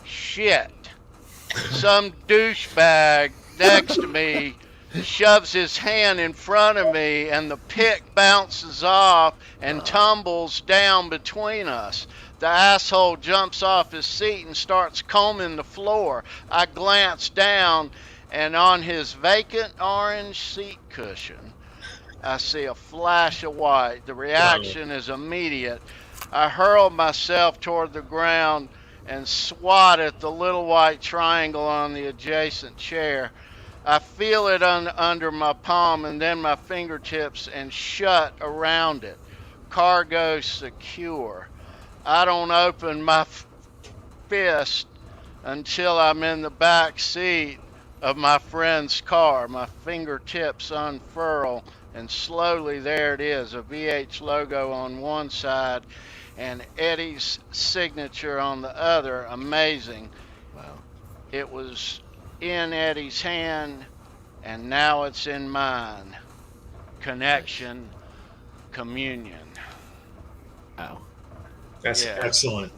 Shit. Some douchebag next to me shoves his hand in front of me, and the pick bounces off and tumbles down between us. The asshole jumps off his seat and starts combing the floor. I glance down, and on his vacant orange seat cushion, I see a flash of white. The reaction is immediate. I hurl myself toward the ground and swat at the little white triangle on the adjacent chair. I feel it under my palm and then my fingertips and shut around it. Cargo secure. I don't open my fist until I'm in the back seat of my friend's car. My fingertips unfurl, and slowly there it is, a VH logo on one side and Eddie's signature on the other. Amazing. Wow. It was in Eddie's hand, and now it's in mine. Connection, communion. Wow. That's Yeah. excellent.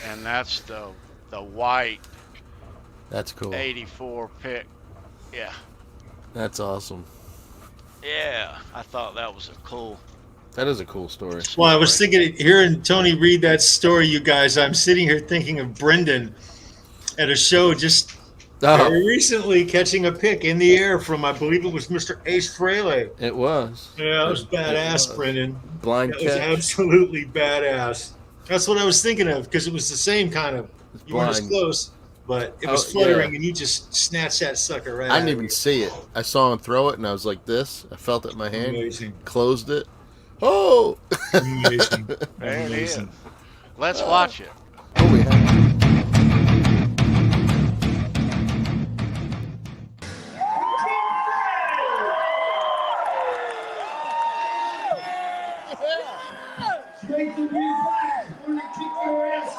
And that's the white That's cool. 84 pick. Yeah. That's awesome. Yeah. I thought that was a cool. That is a cool story. Well, I was thinking, hearing Tony read that story, you guys, I'm sitting here thinking of Brendan at a show just very recently catching a pick in the air from, I believe it was Mr. Ace Frehley. It was. Yeah, that was badass, was. Brendan. Blind That was catch. absolutely badass. That's what I was thinking of, because it was the same kind of, you weren't as blind. close, but it was Oh, fluttering, yeah. and you just snatched that sucker right I out didn't of even you. see it. I saw him throw it, and I was like this. I felt it in my hand. Amazing. Closed it. Oh! Amazing. There it is. Amazing. Let's watch it. Oh, we have.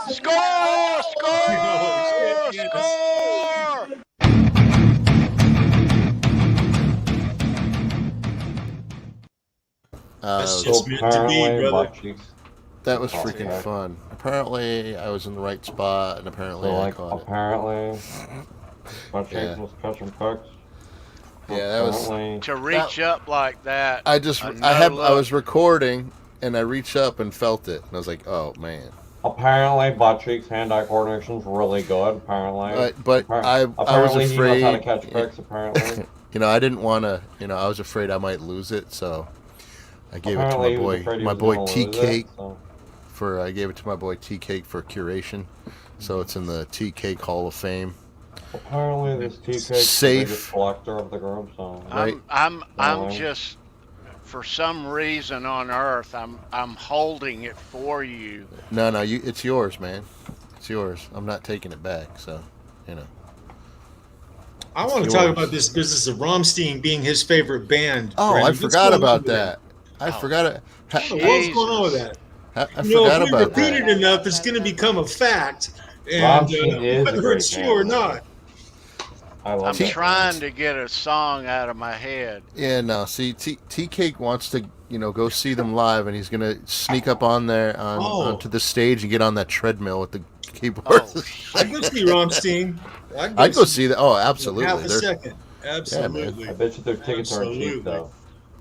Score! Score! Oh, shit, Score! That's Uh, just meant to be, Apparently, brother. butt cheeks. that was Oh, freaking okay. fun. Apparently, I was in the right spot, and apparently, So, I like, caught it. apparently, butt cheeks Yeah. was catching picks. Yeah, that was. Apparently, To reach up like that. I just, a I no-look. was recording, and I reached up and felt it, and I was like, oh man. apparently, butt cheeks hand-eye coordination's really good. Apparently, But I was apparently he knows how to afraid. catch picks. Apparently, You know, I didn't want to. You know, I was afraid I might lose it, so I gave apparently it he was to afraid he my was boy gonna T lose it, Cake so- for. I gave it to my boy T Cake for curation, so it's in the T Cake Hall of Fame. Apparently, this tea cake's the Safe. biggest collector of the group. So Right. I'm Oh. just, for some reason on earth, I'm holding it for you. No, it's yours, man. It's yours. I'm not taking it back. So, you know. I want to It's talk yours. about this business of Rammstein being his favorite band. Oh, Brendan. I What's forgot going on about with that. I Oh. forgot it. What the hell's going on with that? I You know, forgot if we about repeat that. it enough, it's going to become a fact. And Rammstein is a whether great it's band. true or not. I love I'm that. trying to get a song out of my head. Yeah, no. See, T Cake wants to, go see them live, and he's gonna sneak up on there onto the stage and get on that treadmill with the keyboard. Oh, I'd go see Rammstein. I'd go see that. Oh, absolutely. Half a second. Absolutely. I bet you their tickets aren't cheap though.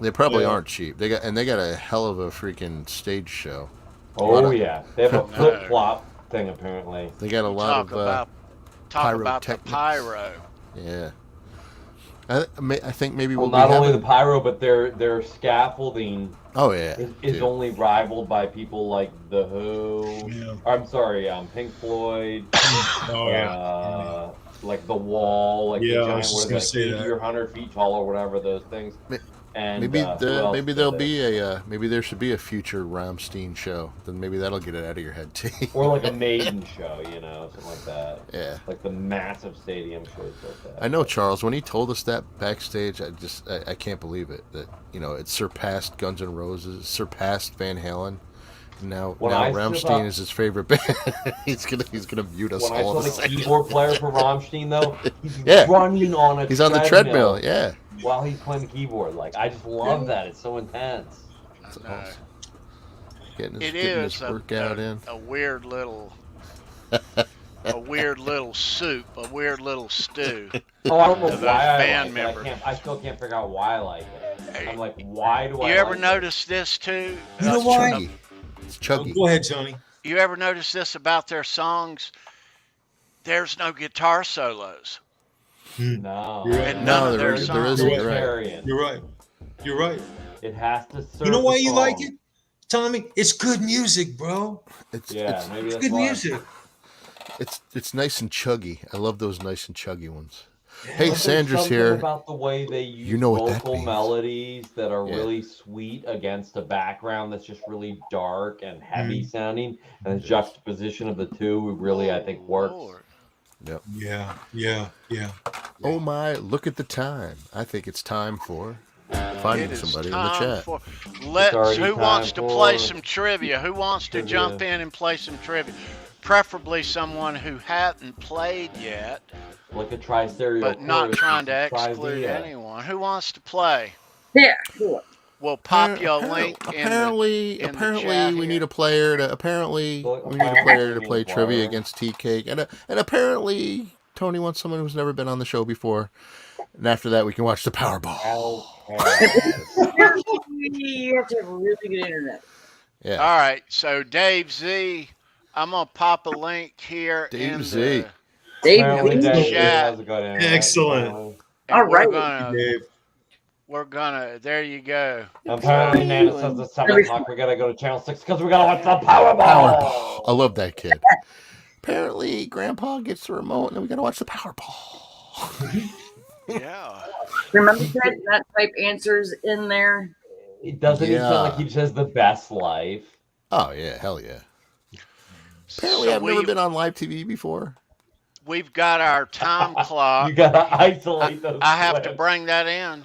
They probably aren't cheap. They got a hell of a freaking stage show. Oh yeah, they have a flip flop thing apparently. They got a lot of talk about the pyro. Yeah. I think maybe well, not only the pyro, but their scaffolding. Oh yeah, is only rivaled by people like the Who. Yeah. I'm sorry, Pink Floyd. Like the Wall, like the giant, where like 80 or 100 feet tall or whatever those things. And maybe there'll be maybe there should be a future Rammstein show. Then maybe that'll get it out of your head too. Or like a Maiden show, something like that. Yeah. Like the massive stadium shows like that. I know, Charles. When he told us that backstage, I can't believe it. That it surpassed Guns N' Roses, surpassed Van Halen. Now Rammstein is his favorite band. he's gonna mute us all. When I saw the keyboard player for Rammstein though, he's running on a on the treadmill. Yeah. While he's playing the keyboard, like I just love that. It's so intense. That's awesome. Getting his workout in. A weird little, soup, a weird little stew. Oh, I don't know why I still can't figure out why I like it. I'm like, why do I? You ever notice this too? You know why? It's chuggy. Go ahead, Tony. You ever notice this about their songs? There's no guitar solos. No. And none of their songs. You're right. It has to serve. You know why you like it, Tommy? It's good music, bro. It's good music. It's nice and chuggy. I love those nice and chuggy ones. Hey, Sandra's here. About the way they use vocal melodies that are really sweet against a background that's just really dark and heavy sounding, and the juxtaposition of the two really, I think, works. Yep. Yeah. Oh my! Look at the time. I think it's time for finding somebody in the chat. Who wants to play some trivia? Who wants to jump in and play some trivia? Preferably someone who hasn't played yet. Like a tri-stereo, but not trying to exclude anyone. Who wants to play? Yeah, cool. We'll pop you a link. Apparently, we need a player to. Apparently, we need a player to play trivia against T Cake, and apparently, Tony wants someone who's never been on the show before. And after that, we can watch the Powerball. You have to have really good internet. Yeah. All right. So Dave Z, I'm gonna pop a link here. Dave Z. Dave Z. Excellent. All right. We're gonna. There you go. Apparently, Nana says it's 7 o'clock. We gotta go to channel 6 because we gotta watch the Powerball. I love that kid. Apparently, Grandpa gets the remote, and then we gotta watch the Powerball. Yeah. Remember that type answers in there. It doesn't even sound like he says the best life. Oh yeah, hell yeah. Apparently, I've never been on live TV before. We've got our time clock. You gotta isolate those. I have to bring that in.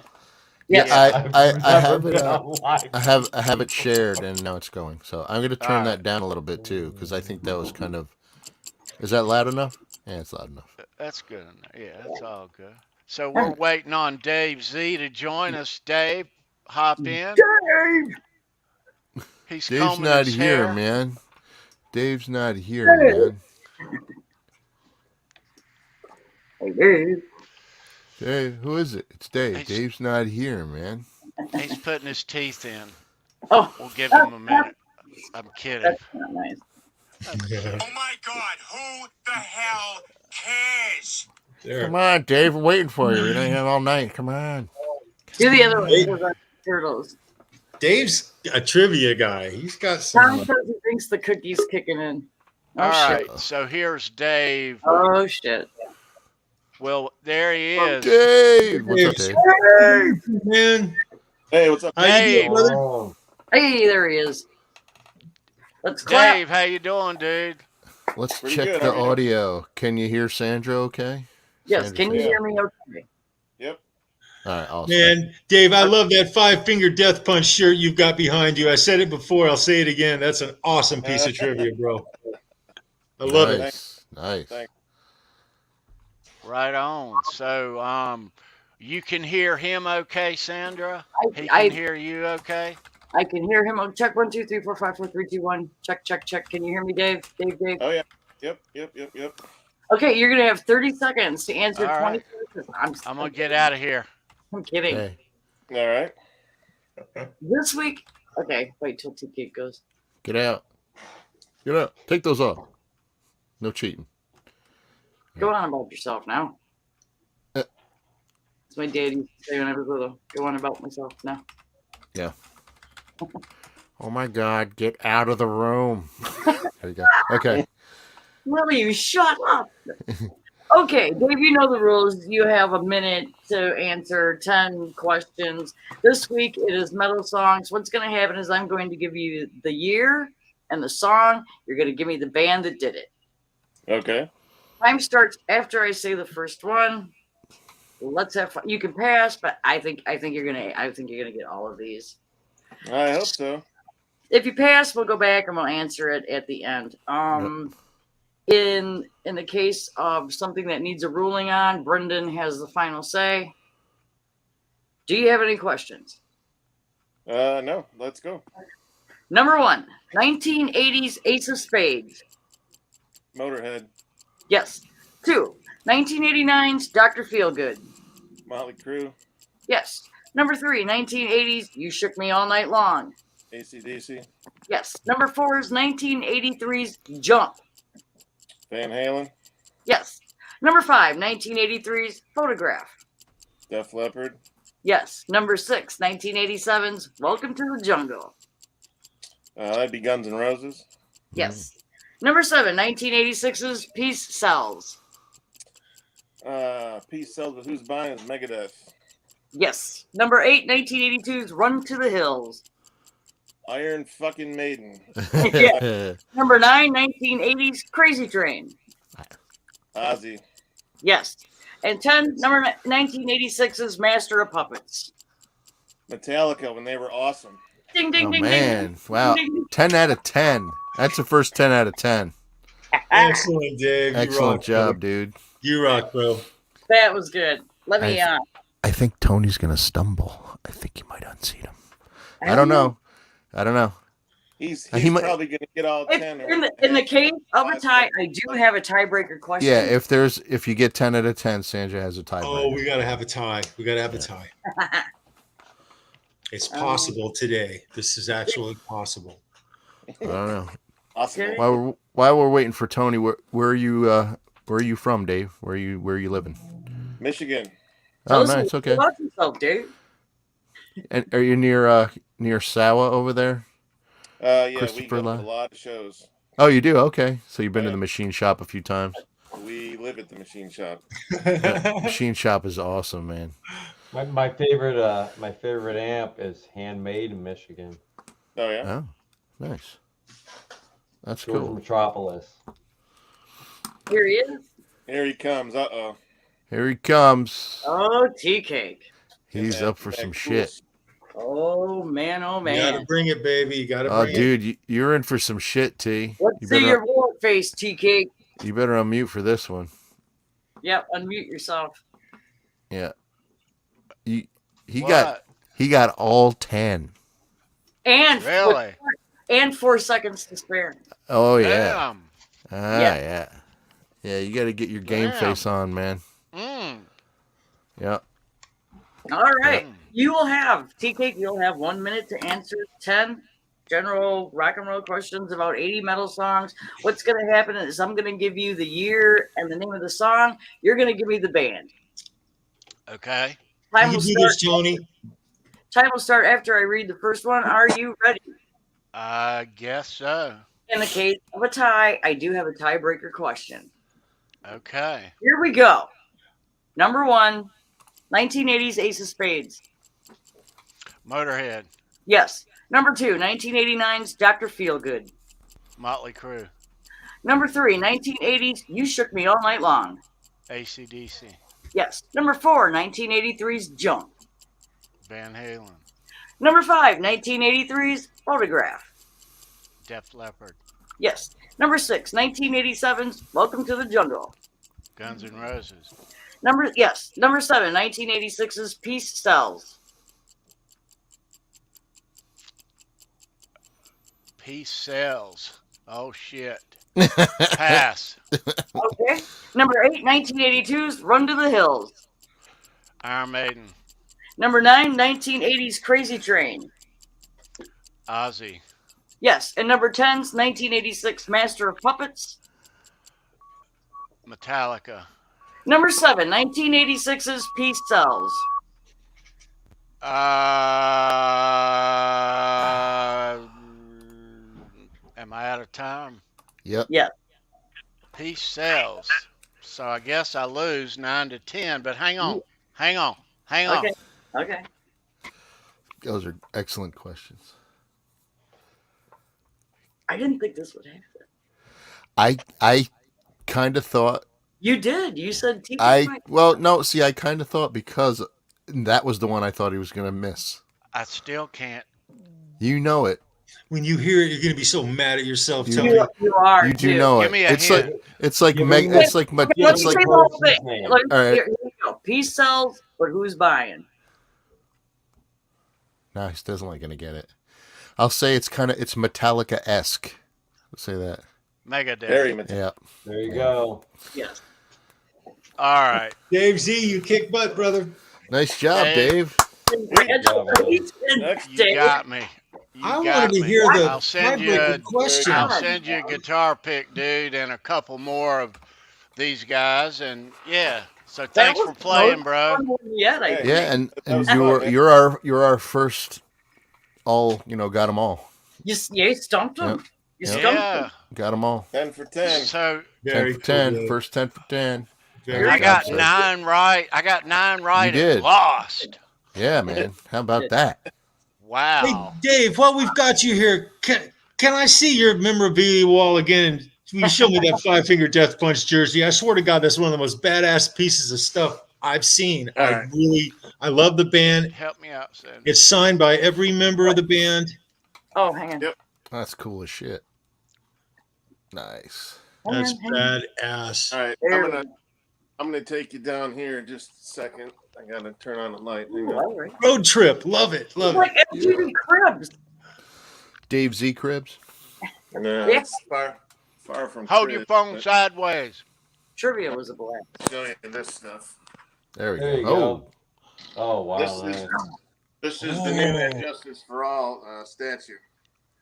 Yeah, I have it. I have it shared, and now it's going. So I'm going to turn that down a little bit too, because I think that was kind of. Is that loud enough? Yeah, it's loud enough. That's good enough. Yeah, that's all good. So we're waiting on Dave Z to join us. Dave, hop in. Dave! Dave's not here, man. Dave's not here, man. Hey, Dave. Dave, who is it? It's Dave. Dave's not here, man. He's putting his teeth in. Oh, we'll give him a minute. I'm kidding. That's not nice. Oh my God! Who the hell cares? Come on, Dave. We're waiting for you. We're not here all night. Come on. Do the other one. Turtles. Dave's a trivia guy. He's got some. Tom says he thinks the cookie's kicking in. Oh, all shit. right. So here's Dave. Oh shit. Well, there he is. Dave! What's up, Dave? Hey, man. Hey, what's up, Dave? Hey, there he is. Let's clap. Dave, how you doing, dude? Let's check the audio. Can you hear Sandra okay? Yes, can you hear me okay? Yep. All right, awesome. Man, Dave, I love that 5-finger death punch shirt you've got behind you. I said it before. I'll say it again. That's an awesome piece of trivia, bro. I love it. Nice. Thanks. Right on. So, you can hear him okay, Sandra? He I can hear you okay? I can hear him. Oh, check 1 2 3 4 5 4 3 2 1. Check check check. Can you hear me, Dave? Dave. Oh yeah. Yep. Okay, you're gonna have 30 seconds to answer All 20 right. questions. I'm going to get out of here. I'm kidding. Hey, All right. This week. Okay, wait till TK goes. get out. Get out. Take those off. No cheating. Go on about yourself now. That's my dad used to say when I was little. Go on about myself now. Yeah. Oh my God! Get out of the room. There you go. Okay. Will you shut up? Okay, Dave, you know the rules. You have a minute to answer 10 questions. This week it is metal songs. What's going to happen is I'm going to give you the year and the song. You're going to give me the band that did it. Okay. Time starts after I say the first one. Let's have fun. You can pass, but I think you're gonna get all of these. I hope so. If you pass, we'll go back and we'll answer it at the end. In the case of something that needs a ruling on, Brendan has the final say. Do you have any questions? No. Let's go. Number 1, 1980s Ace of Spades. Motorhead. Yes. 2, 1989's Dr. Feelgood. Motley Crue. Yes. Number 3, 1980s You Shook Me All Night Long. AC/DC. Yes. Number 4 is 1983's Jump. Van Halen. Yes. Number 5, 1983's Photograph. Def Leppard. Yes. Number 6, 1987's Welcome to the Jungle. That'd be Guns N' Roses. Yes. Number 7, 1986's Peace Sells. Peace Sells, but who's buying is Megadeth. Yes. Number 8, 1982's Run to the Hills. Iron fucking Maiden. Yeah. Number 9, 1980's Crazy Train. Ozzy. Yes. And 10, number 1986's Master of Puppets. Metallica when they were awesome. Ding, ding, Oh ding, man! ding. Wow. Ding, ding. 10 out of 10. That's the first 10 out of 10. Excellent, Dave. You Excellent rock, job, bro. dude. You rock, bro. That was good. Let me I think Tony's gonna stumble. I think you might unseat him. I don't know. He's He might- probably going to get all 10. in the case of a tie, I do have a tiebreaker question. Yeah, if you get 10 out of 10, Sandra has a tie. Oh, we got to have a tie. We got to have a tie. It's possible today. This is actually possible. I don't know. Awesome. While we're waiting for Tony, where are you from, Dave? Where are you living? Michigan. Oh, nice. Okay. About yourself, Dave. And are you near Sawa over there? Yeah, we Christopher go to a Lau? lot of shows. Oh, you do? Okay. So you've been to Yeah. the machine shop a few times. We live at the machine shop. Machine shop is awesome, man. My favorite amp is handmade in Michigan. Oh yeah. Oh, nice. That's George cool. Metropolis. Here he is. Here he comes. Uh-oh. Here he comes. Oh, tea cake. He's up for some shit. Oh man, oh You got to man. bring it, baby. You got to Oh, bring it. dude, you're in for some shit, T. Let's see your wallet face, tea cake. You better unmute for this one. Yep, unmute yourself. Yeah. He got all 10. And Really? and 4 seconds to spare. Oh yeah. Damn. Yeah. Yeah, you got to get your game Damn. face on, man. Mm. Yeah. All right. You will have, tea cake, you'll have 1 minute to answer 10 general rock and roll questions about 80 metal songs. What's going to happen is I'm going to give you the year and the name of the song. You're going to give me the band. Okay. Time You will do start. this, Tony. Time will start after I read the first one. Are you ready? I guess so. In the case of a tie, I do have a tiebreaker question. Okay. Here we go. Number 1, 1980s Ace of Spades. Motorhead. Yes. Number 2, 1989's Dr. Feelgood. Motley Crue. Number 3, 1980s You Shook Me All Night Long. AC/DC. Yes. Number 4, 1983's Jump. Van Halen. Number 5, 1983's Photograph. Def Leppard. Yes. Number 6, 1987's Welcome to the Jungle. Guns N' Roses. Number 7, 1986's Peace Sells. Peace Sells. Oh shit. Pass. Okay. Number 8, 1982's Run to the Hills. Iron Maiden. Number 9, 1980's Crazy Train. Ozzy. Yes. And number 10's 1986 Master of Puppets. Metallica. Number 7, 1986's Peace Sells. Am I out of time? Yep. Yeah. Peace Sells. So I guess I lose 9-10, but hang on. Okay. Those are excellent questions. I didn't think this would happen. I kind of thought. You did. You said TV. I kind of thought because that was the one I thought he was going to miss. I still can't. You know it. When you hear it, you're going to be so mad at yourself, You- Tony. You are. You do know Give it. me a It's hint. like it's like Give Meg. me- It's like Let's Yeah, say like the whole person's thing. name. Like, All right. here you go. Peace sells, but who's buying? No, he doesn't like going to get it. I'll say it's Metallica-esque. Let's say that. Megadeth. Very much. Yeah. There you go. Yes. All right. Dave Z, you kick butt, brother. Nice job, Hey. Dave. Congratulations, Next. You Dave. got me. I got wanted to me. hear the I'll send you tiebreaker a question. I'll send you a guitar pick, dude, and a couple more of these guys. And yeah, so thanks for playing, bro. Yeah, Hey. Yeah, and That was you're fun, man. you're our first. Got them all. you stumped him. Yep. You Yep. stumped Yeah. him. Got them all. 10 for 10. So 10 for 10. First 10 for 10. Very I Good got job, sir. 9 right. I got 9 right You did. and lost. Yeah, man. How about that? Wow. Hey, Dave, while we've got you here, can I see your memorabilia wall again? Will you show me that 5-finger death punch jersey? I swear to God, that's one of the most badass pieces of stuff I've seen. All I love the band. Help me out, Sandy. It's signed by every member of the band. Oh, hang on. Yep. That's cool as shit. Nice. That's Hang on. badass. All right, There I'm gonna take you down here in just a second. I gotta turn on the light. Hang Ooh, on. all right. Road trip. Love it. Love Like it. MTV Cribs. Dave Z. Cribs. No, Yeah. it's far from. Hold your Chris, phone but sideways. Trivia was a blast. I'll show you this stuff. There we There you go. go. Oh wow. This is the new Oh. Justice for All statue.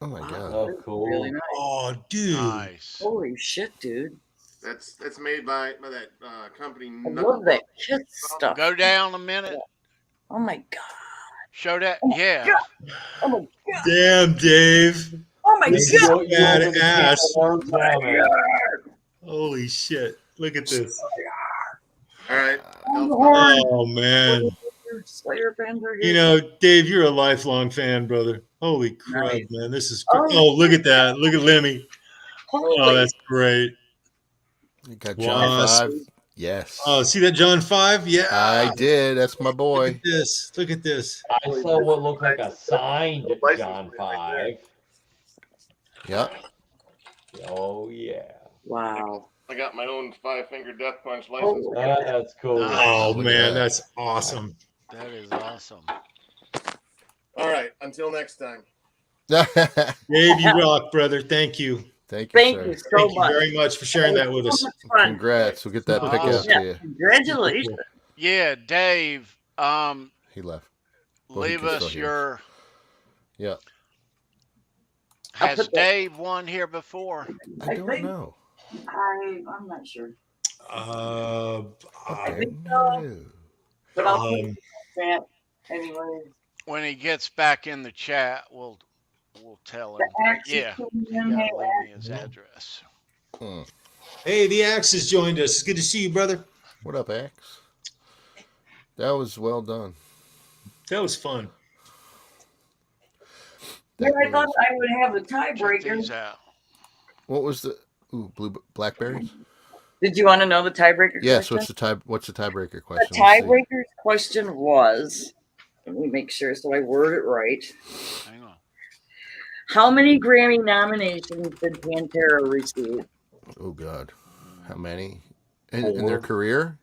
Oh my god. Oh, cool. Really nice. Oh, dude. Nice. Holy shit, dude. That's made by that company. I love that kid stuff. Go down a minute. Oh my god. Show that. Oh my Yeah. God. Oh my god. Damn, Dave. Oh my This god. is badass. All Holy shit. Look at this. right. Oh, man. Slayer fans are here. You know, Dave, you're a lifelong fan, brother. Holy crap, Nice. man. This is Oh. oh, look at that. Look at Lemmy. Holy Oh, that's great. You got John Wow. 5. Yes. Oh, see that John 5? Yeah. I did. That's my Look boy. at this. Look at this. I saw what looked like a signed John 5. Yep. Oh yeah. wow. I got my own 5-finger death punch license. That's cool. Oh, Look at man. that. That's awesome. That is awesome. All right. Until next time. Dave, you rock, brother. Thank you. Thank you, Thank sir. you so Thank you much. very much for sharing that with us. So much fun. Congrats. We'll get that pick Oh, out Yeah. to you. Congratulations. Yeah, Dave. He left. Leave can still us hear. your. Yeah. I'll Has put that- Dave won here before? I don't think- know. I'm not sure. Uh, I I- think so. But I'll put um, that anyway. When he gets back in the chat, we'll tell him. The axe is Yeah. coming You in gotta here. leave me his address. hey, the Axe has joined us. It's good to see you, brother. What up, Axe? That was well done. That was fun. Yeah, I That thought was- I would have the Check tiebreaker. these out. What was the blackberries? Did you want to know the tiebreaker? Yeah. question? So what's the tiebreaker The question? Let's see. tiebreaker's question was, let me make sure so I word it right. Hang on. How many Grammy nominations did Pantera receive? Oh God, how many in their career?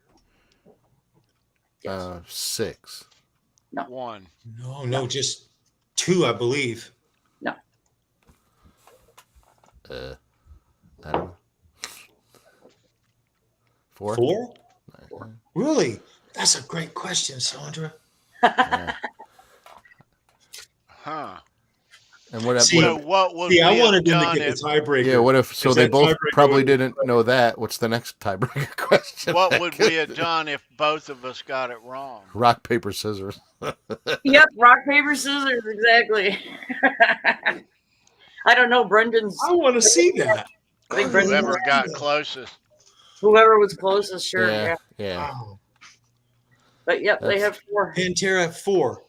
Yes. 6. No. 1. No, just 2, I believe. No. I don't know. 4? 4? Really? That's a great question, Sandra. Yeah. Huh. And what? So what would we I have wanted them to done get the if tiebreaker. Yeah. What if? So Is they that both tiebreaker probably would- didn't know that. What's the next tiebreaker question? what would we have done if both of us got it wrong? Rock, paper, scissors. Yep, rock, paper, scissors, exactly. I don't know, Brendan's. I want to see that. I think Brendan, Whoever got closest. whoever was closest, sure. Yeah. Wow. But yep, they have 4. Pantera at 4.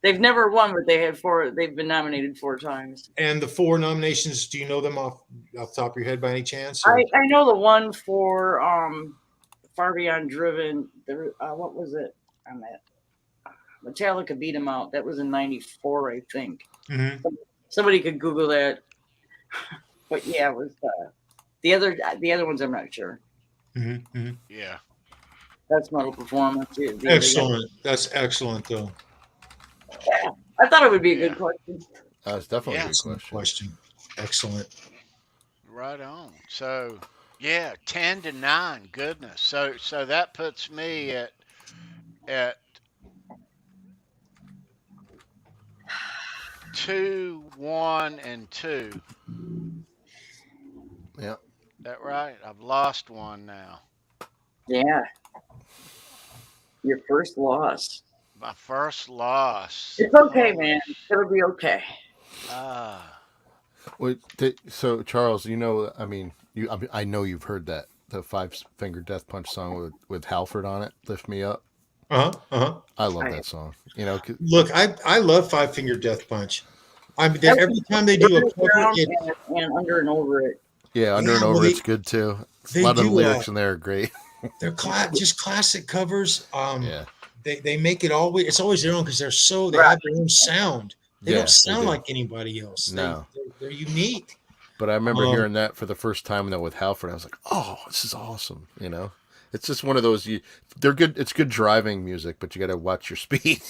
They've never won, but they had 4. They've been nominated 4 times. And the 4 nominations, do you know them off the top of your head by any chance? I know the one for Far Beyond Driven. What was it? On that Metallica beat them out. That was in '94, I think. Mm-hmm. Somebody could Google that. But yeah, it was the other ones. I'm not sure. Mm-hmm. Mm-hmm. Yeah. That's Metal Performance. Excellent. That's excellent, though. Yeah. I thought it would be a good question. That's definitely a good Excellent question. Excellent. Right on. So, yeah, 10-9. Goodness. So that puts me at 2, 1, and 2. Yeah. That right? I've lost one now. Yeah. Your first loss. My first loss. It's okay, man. It'll be okay. So Charles, I mean, I know you've heard that the 5-Finger Death Punch song with Halford on it, "Lift Me Up." I love that song. Look, I love 5-Finger Death Punch. I mean, every time they do a cover, and Under and Over It. Yeah, Under and Over It's good too. A lot of the lyrics in there are great. They're just classic covers. Yeah. They make it always. It's always their own because they have their own sound. They don't sound like anybody else. No, they're unique. But I remember hearing that for the first time though with Halford. I was like, "Oh, this is awesome!" It's just one of those. They're good. It's good driving music, but you got to watch your speed.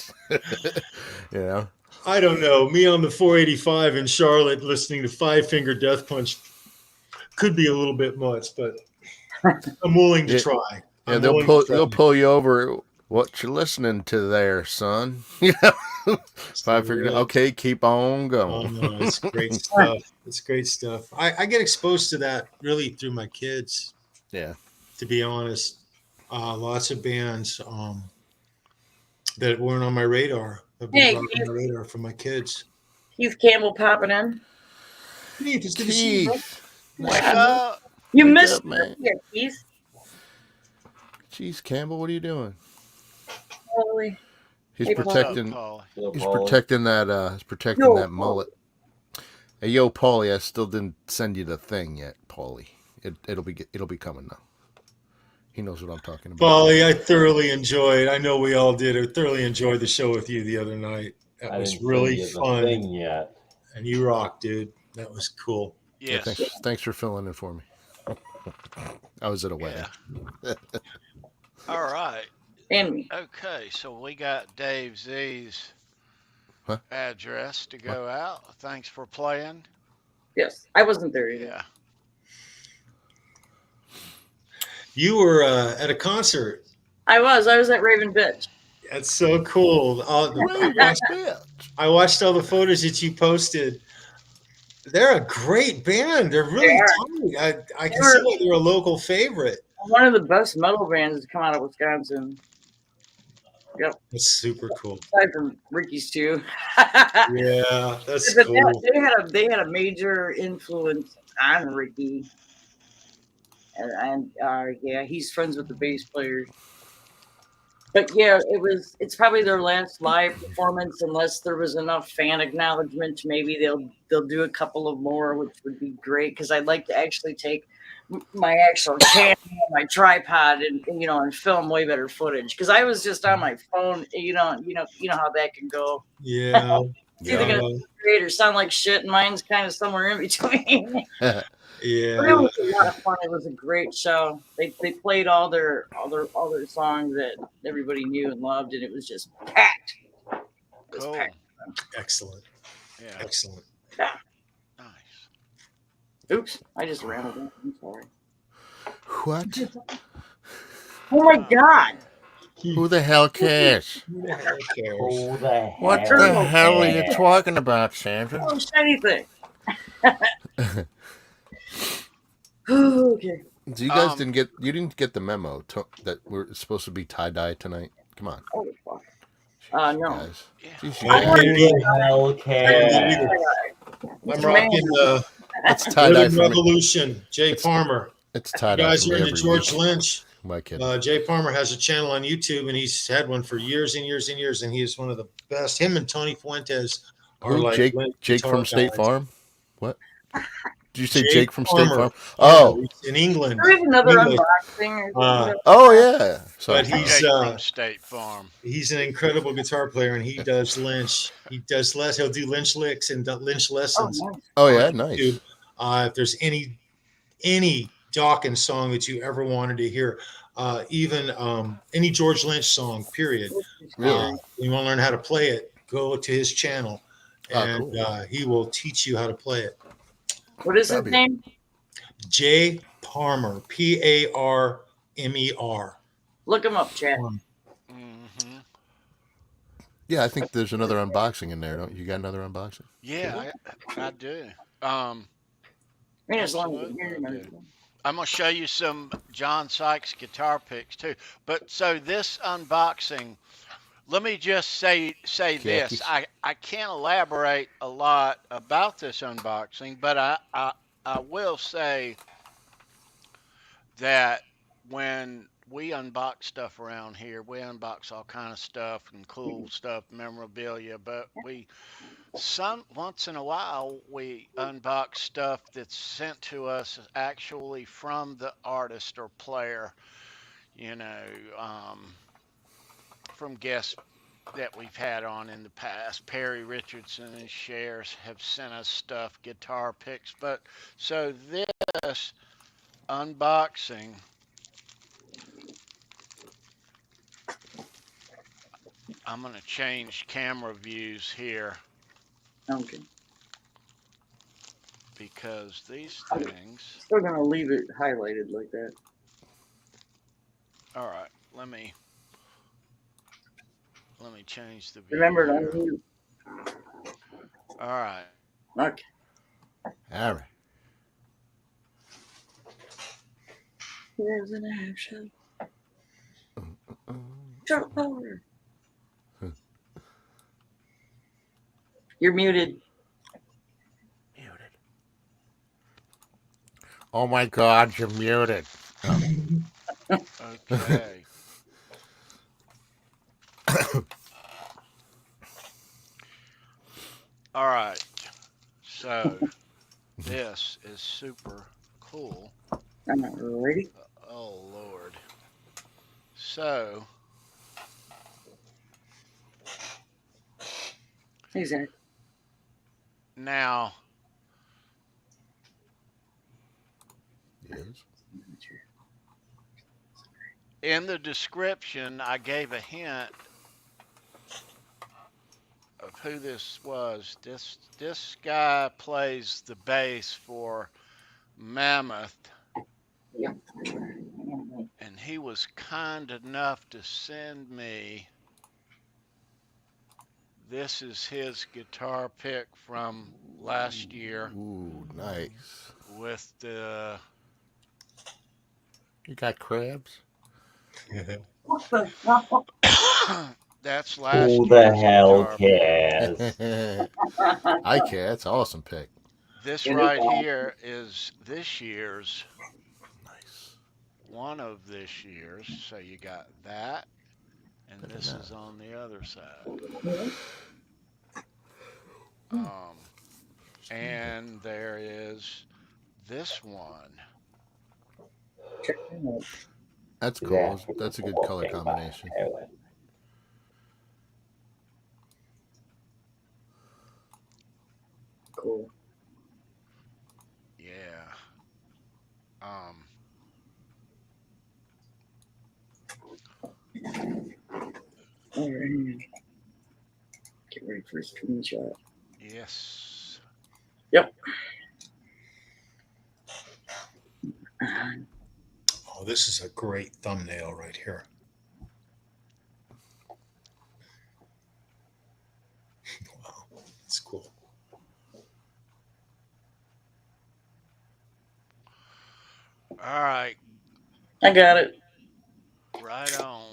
I don't know. Me on the 485 in Charlotte, listening to 5-Finger Death Punch could be a little bit much, but I'm willing to try. Yeah, they'll pull you over. What you listening to there, son? 5-Finger. Okay, keep on going. Oh, no, it's great stuff. It's great stuff. I get exposed to that really through my kids. Yeah. To be honest, lots of bands that weren't on my radar have been brought on my radar from my kids. Keith Campbell popping in. Keith, it's good to see you. Wake up. You missed man. Yeah, Keith. Jeez, Campbell, what are you doing? Holy. He's Hey, protecting. Paul. He's protecting that. He's protecting that mullet. Hey, yo, Paulie, I still didn't send you the thing yet, Paulie. It'll be coming now. He knows what I'm talking about. Paulie, I thoroughly enjoyed. I know we all did. I thoroughly enjoyed the show with you the other night. That was really fun. Yet. And you rock, dude. That was cool. Yes. Yeah, thanks for filling in for me. I was at a wedding. Yeah. All right. And me. Okay, so we got Dave Z's address to go out. Thanks for playing. Yes, I wasn't there either. Yeah. You were at a concert. I was at Raven Bitch. That's so cool. I watched all the photos that you posted. They're a great band. They're really tight. I can see why they're a local favorite. One of the best metal bands to come out of Wisconsin. Yep. That's super cool. Aside from Ricky's too. Yeah, that's cool. They had a major influence on Ricky. And he's friends with the bass player. But yeah, it's probably their last live performance unless there was enough fan acknowledgement. Maybe they'll do a couple of more, which would be great because I'd like to actually take my actual camera, my tripod, and film way better footage. Because I was just on my phone, you know how that can go. Yeah. It's either gonna be great or sound like shit, and mine's kind of somewhere in between. Yeah. But it was a lot of fun. It was a great show. They played all their songs that everybody knew and loved, and it was just packed. It was Cool. packed. Excellent. Yeah. Excellent. Yeah. Nice. Oops, I just rambled on. I'm sorry. What? Oh my God. Who the hell cares? Who the hell cares? Who the hell? What the hell are you talking about, Sandra? Oh, anything. Okay. So you guys didn't get the memo that we're supposed to be tie-dye tonight? Come on. Oh, fuck. No. Guys. Jeez, Who you guys. the hell cares? I'm rocking It's tie-dye Rhythm for me. Revolution. Jay Palmer. It's You tie-dye guys for are me into every George week. Lynch. My kid. Jay Palmer has a channel on YouTube, and he's had one for years and years and years, and he is one of the best. Him and Tony Fuentes are Who? like Jake from guitar State guys. Farm? What? Did you say Jake Jake from State Farmer. Farm? Oh. He's in England. There is another English. unboxing. Oh yeah. Sorry. But he's Jake from State Farm. He's an incredible guitar player, and he does Lynch. He does less. He'll do Lynch licks and Lynch lessons. Oh, nice. Oh yeah, on nice. YouTube. If there's any Dawkins song that you ever wanted to hear, even any George Lynch song, period. Really? You want to learn how to play it, go to his channel, and cool. he will teach you how to play it. What is his name? Jay Palmer, Parmer. Look him up, Chad. Mm-hmm. Yeah, I think there's another unboxing in there. Don't you got another unboxing? Yeah, I do. I mean, as long as Absolutely, you're I here, do. I'm going to show you some John Sykes guitar picks too. But so this unboxing, let me just say this. I can't elaborate a lot about this unboxing, but I will say that when we unbox stuff around here, we unbox all kind of stuff and cool stuff, memorabilia, but once in a while we unbox stuff that's sent to us actually from the artist or player, from guests that we've had on in the past. Perry Richardson and Shares have sent us stuff, guitar picks. But so this unboxing, I'm going to change camera views here. Okay. Because these I'm things. still going to leave it highlighted like that. All right. Let me change the view. Remember to unmute. All right. Okay. All right. Here's an action. Shut over. You're muted. Oh my God, you're muted. Okay. All right. So this is super cool. I'm not ready. Oh Lord. So Hey, Zach. now Yes. in the description, I gave a hint of who this was. This guy plays the bass for Mammoth, and he was kind enough to send me. This is his guitar pick from last year. Ooh, nice. With the. You got crabs? What the hell? That's last Who year's the hell guitar pick. cares? I care. That's an awesome pick. This right here is this year's. Nice. One of this year's. So you got that, and this is on the other side. And there is this one. That's cool. That's a good color combination. Cool. Yeah. All right. Get ready for a screenshot. Yes. Yep. Oh, this is a great thumbnail right here. Wow, that's cool. All right. I got it. Right on.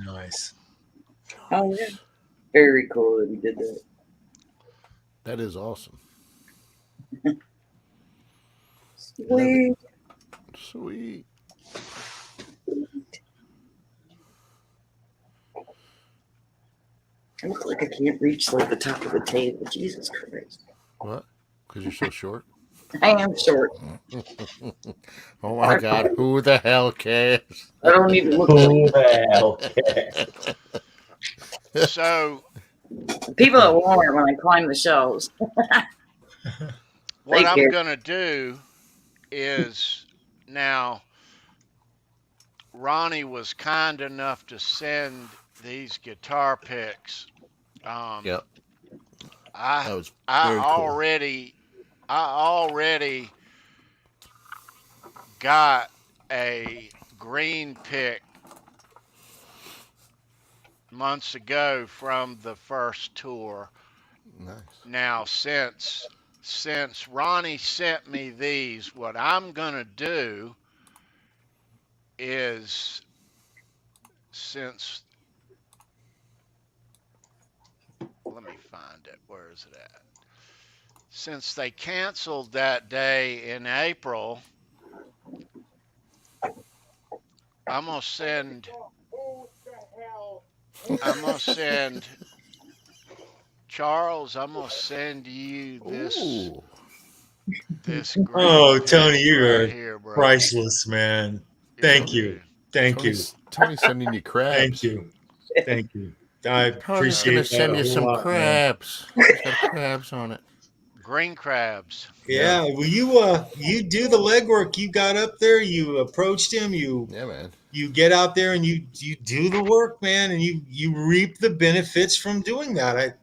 Nice. Oh, yeah. Very cool that he did that. That is awesome. Sweet. Sweet. I look like I can't reach like the top of the table. Jesus Christ. What? Because you're so short? I am short. Oh my God. Who the hell cares? I don't even look Who the hell cares? So people at Walmart when I climb the shelves. what I'm going to do is now Ronnie was kind enough to send these guitar picks. Yep. I was already got a Greene pick months ago from the first tour. Nice. Now, since Ronnie sent me these, what I'm gonna do is, let me find it. Where is it at? Since they canceled that day in April, I'm gonna send Charles. I'm gonna send you this Greene. Oh, Tony, you right are here, bro. priceless, man. Thank you. Thank you. Tony's sending you crabs. Thank you. Thank you. I Tony's appreciate gonna send you some lot, crabs. It's got crabs on it. Green crabs. Yeah. Well, you do the legwork. You got up there. You approached him. Man. You get out there and you do the work, man, and you reap the benefits from doing that.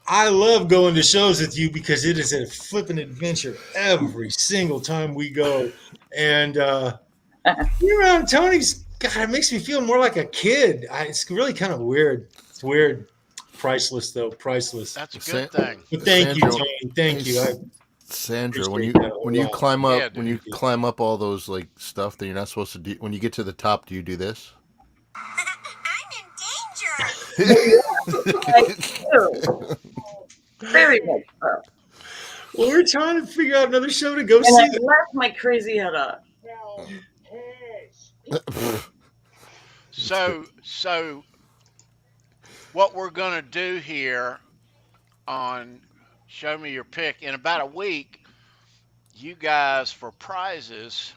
I love going to shows with you because it is a flipping adventure every single time we go. And you're around Tony's, God, it makes me feel more like a kid. It's really kind of weird. It's weird. Priceless, though. Priceless. That's a good thing. But thank you, Tony. Thank you. Sandra, when appreciate you climb up, Yeah, dude. climb up all those like stuff that you're not supposed to do, when you get to the top, do you do this? I do. Very much so. Well, we're trying to figure out another show to go And see. I left my crazy head up. So what we're gonna do here on Show Me Your Pick, in about a week, you guys, for prizes,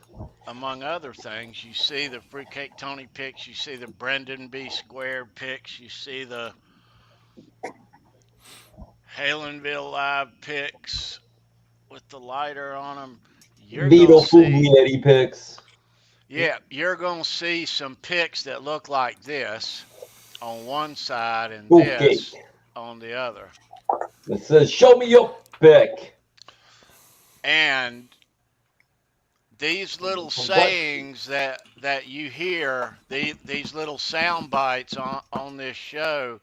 among other things, you see the Fruitcake Tony picks, you see the Brendan B. Squared picks, you see the Halenville Live picks with the lighter on them. Vito Fuglietti picks. Yeah, you're going to see some picks that look like this on one side and this on the other. It says, show me your pick. And these little sayings that you hear, these little sound bites on this show,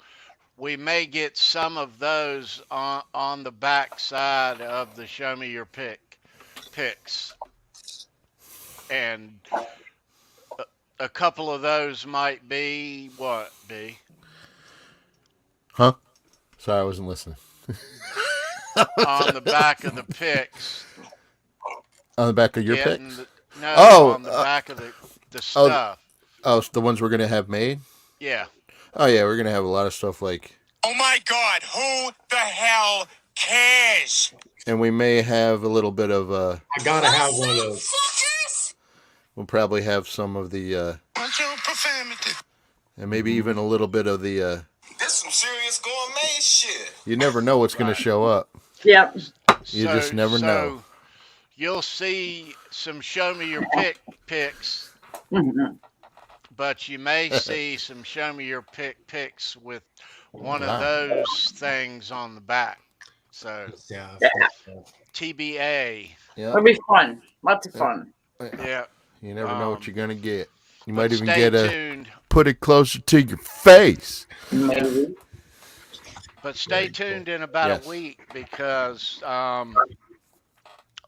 we may get some of those on the back side of the Show Me Your picks. And a couple of those might be what, B? Huh? Sorry, I wasn't listening. On the back of the picks. On the back of your picks? On the back of the stuff. Oh, the ones we're going to have made? Yeah. Oh, yeah, we're going to have a lot of stuff like... Oh, my God, who the hell cares? And we may have a little bit of... I got to have one of those. We'll probably have some of the... and maybe even a little bit of the... This some serious gourmet shit. You never know what's going to show up. Yep. You just never know. You'll see some show me your pick picks, but you may see some show me your picks with one of those things on the back. So Yeah. TBA. Yeah. It'll be fun. Lots of fun. Yeah. You never know what you're gonna get. You But might even stay get tuned. put it closer to your face. Maybe. But stay tuned in about a week because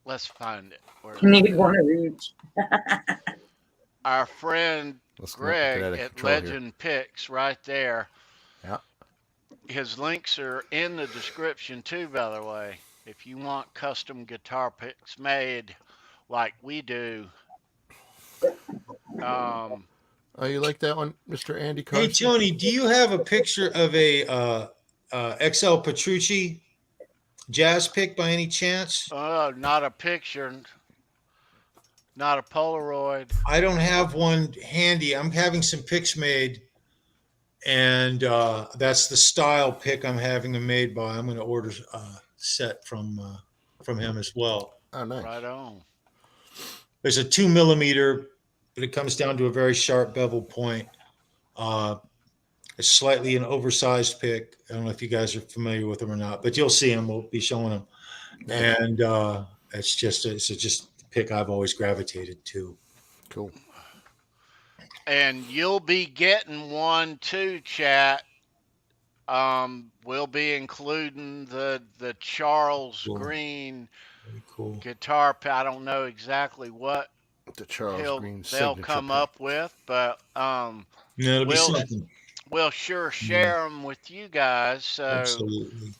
let's find it. Need one of each. Our friend Greg at Legend Picks right there. Yeah. His links are in the description too, by the way. If you want custom guitar picks made like we do. Oh, you like that one, Mr. Andy Carson? Hey, Tony, do you have a picture of a XL Petrucci jazz pick by any chance? Not a picture. Not a Polaroid. I don't have one handy. I'm having some picks made, and that's the style pick I'm having them made by. I'm going to order a set from him as well. Oh, nice. Right on. There's a 2 millimeter, but it comes down to a very sharp bevel point. It's slightly an oversized pick. I don't know if you guys are familiar with them or not, but you'll see them. We'll be showing them, and it's just a pick I've always gravitated to. Cool. And you'll be getting one too, chat. We'll be including the Charles Greene guitar pick. I don't know exactly what the Charles Greene they'll come up with, but it'll be something. We'll sure share them with you guys. So absolutely.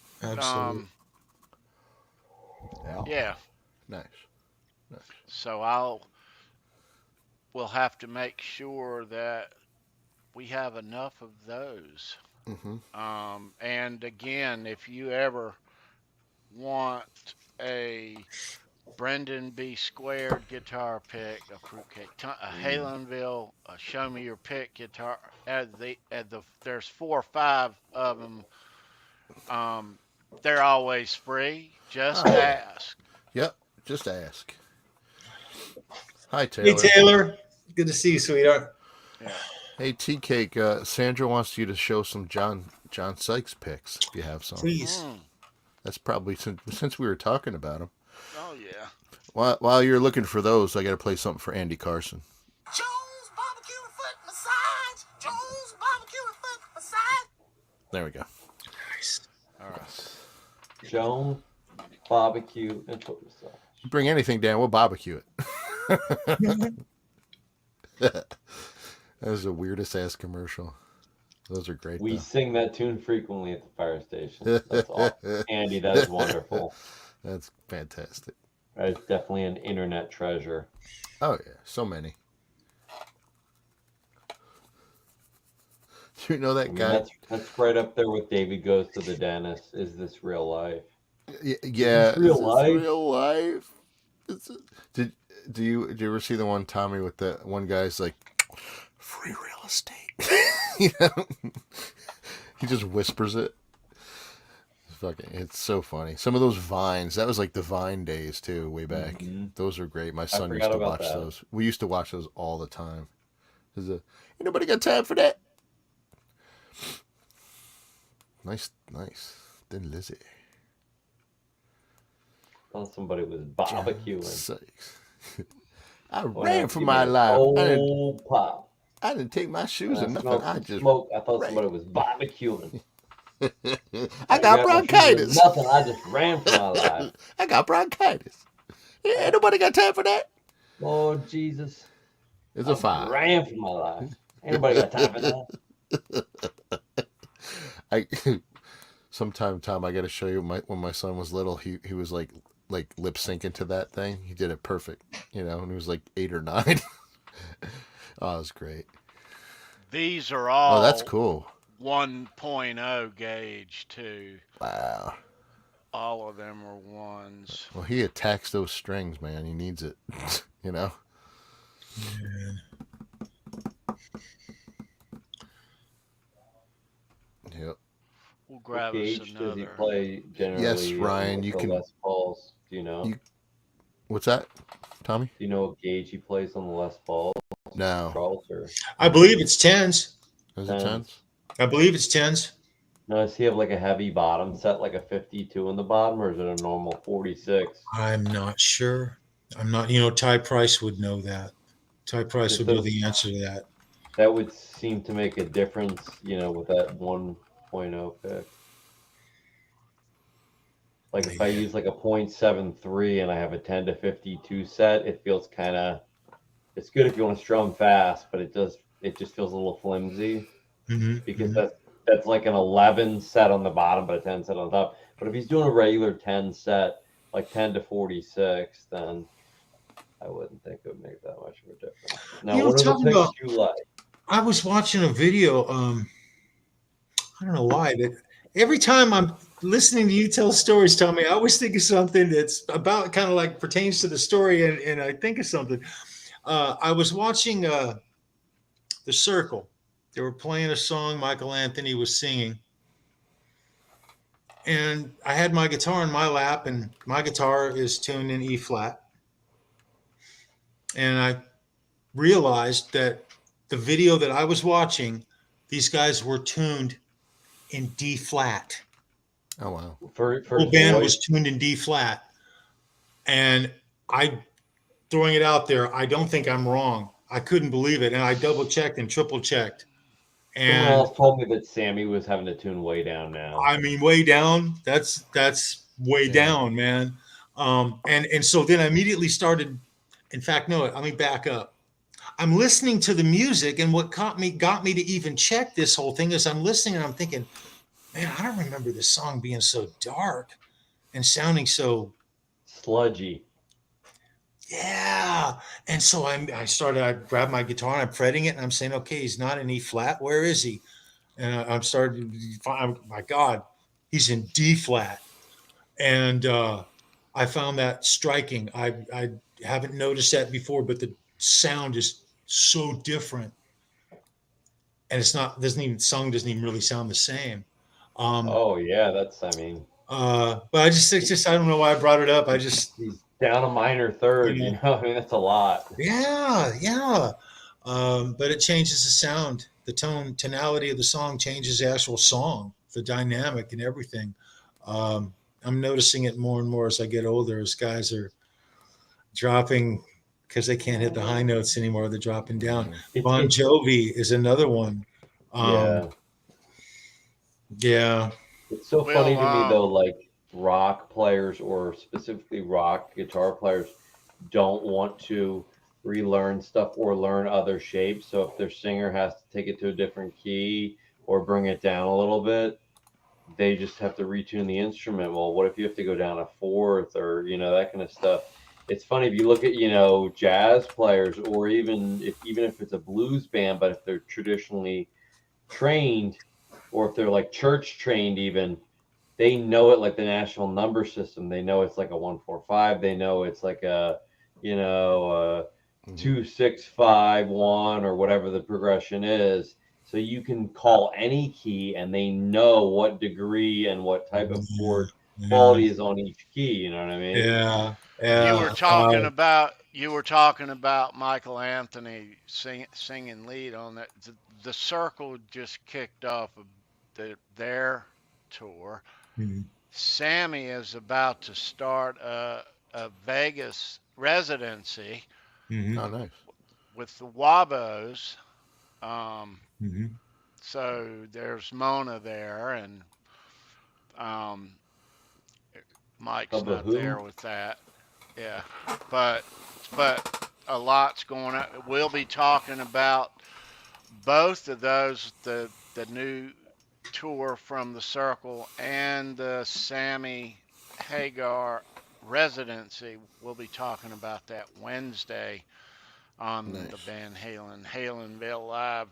Yeah. Nice. So we'll have to make sure that we have enough of those. Mm-hmm. And again, if you ever want a Brendan B. Squared guitar pick, a Fruitcake, a Halenville, a Show Me Your Pick guitar, there's 4 or 5 of them. They're always free. Just ask. Yep, just ask. Hi, Taylor. Hey, Taylor. Good to see you, sweetheart. Yeah. Hey, T-Cake, Sandra wants you to show some John Sykes picks, if you have some. Please. That's probably since we were talking about him. Oh, yeah. While you're looking for those, I got to play something for Andy Carson. Jones barbecue and foot massage. Jones barbecue and foot massage. There we go. Nice. All right. Jones barbecue and foot massage. Bring anything down, we'll barbecue it. That was the weirdest ass commercial. Those are great. We sing that tune frequently at the fire station. That's awesome. Andy, that is wonderful. That's fantastic. That is definitely an internet treasure. Oh yeah, so many. Do you know that guy? That's right up there with David Goes to the Dentist. Is this real life? Yeah, real life. Real life. Did you ever see the one, Tommy, with the one guy's like free real estate? You know? He just whispers it. It's so funny. Some of those Vines, that was like the Vine days too, way back. Mm-hmm. Those are great. My son used to watch those. We used to watch those all the time. Ain't nobody got time for that. Nice. Then Lizzie. Thought somebody was barbecuing. I ran for my life. I didn't take my shoes or nothing. I just smoked. I thought somebody was barbecuing. I got bronchitis. Nothing. I just ran for my life. I got bronchitis. Ain't nobody got time for that. Oh Jesus! It's a fire. Ran for my life. Ain't nobody got time for that. Sometime, Tom, I got to show you. When my son was little, he was like lip syncing to that thing. He did it perfect, and he was like 8 or 9. Oh, it was great. These are all. Oh, that's cool. 1.0 gauge too. Wow. All of them are ones. Well, he attacks those strings, man. He needs it. Yeah. Yep. We'll grab what gauge us another. Does he play generally? Yes, Ryan. You can. Les Pauls, do you know? What's that, Tommy? Do you know what gauge he plays on the Les Paul? No. Charles, or I believe it's tens. Is it tens? I believe it's tens. No, does he have like a heavy bottom set, like a 52 in the bottom, or is it a normal 46? I'm not sure. I'm not. Ty Price would know that. Ty Price would know the answer to that. That would seem to make a difference, with that 1.0 pick. Like if I use like a 0.73 and I have a 10 to 52 set, it feels it's good if you want to strum fast, but it just feels a little flimsy because that's like an 11 set on the bottom, but a 10 set on top. But if he's doing a regular 10 set, like 10 to 46, then I wouldn't think it would make that much of a difference. Now, what are the picks you like? I was watching a video. I don't know why, but every time I'm listening to you tell stories, Tommy, I always think of something that's about kind of like pertains to the story, and I think of something. I was watching The Circle. They were playing a song Michael Anthony was singing. And I had my guitar in my lap, and my guitar is tuned in E flat. And I realized that the video that I was watching, these guys were tuned in D flat. Oh, wow. The whole band was tuned in D flat. And throwing it out there, I don't think I'm wrong. I couldn't believe it. And I double checked and triple checked. And someone else told me that Sammy was having to tune way down now. I mean, way down. That's way down, man. And so then I immediately started. In fact, no, let me back up. I'm listening to the music, and what got me to even check this whole thing is I'm listening and I'm thinking, man, I don't remember this song being so dark and sounding so sludgy. Yeah. And so I grabbed my guitar and I'm fretting it and I'm saying, okay, he's not in E flat. Where is he? And I'm starting to find, my God, he's in D flat. And I found that striking. I haven't noticed that before, but the sound is so different. And song doesn't even really sound the same. But I just I don't know why I brought it up. He's down a minor third, I mean, that's a lot. Yeah. But it changes the sound, the tonality of the song changes the actual song, the dynamic and everything. I'm noticing it more and more as I get older, as guys are dropping because they can't hit the high notes anymore. They're dropping down. Bon Jovi is another one. Yeah. It's so funny to me though, like rock players or specifically rock guitar players don't want to relearn stuff or learn other shapes. So if their singer has to take it to a different key or bring it down a little bit, they just have to retune the instrument. Well, what if you have to go down a fourth or, that kind of stuff? It's funny if you look at, jazz players or even if it's a blues band, but if they're traditionally trained or if they're like church trained even, they know it like the national number system. They know it's like a 1-4-5. They know it's like a, 2-6-5-1 or whatever the progression is. So you can call any key and they know what degree and what type of chord quality is on each key. You know what I mean? Yeah. You were talking about Michael Anthony singing lead on that. The Circle just kicked off their tour. Mm-hmm. Sammy is about to start a Vegas residency. Mm-hmm. Oh, nice. With the Wabos. So there's Mona there, and Mike's not there with that. Yeah, but a lot's going on. We'll be talking about both of those, the new tour from the Circle and the Sammy Hagar residency. We'll be talking about that Wednesday on the Van Halenville Live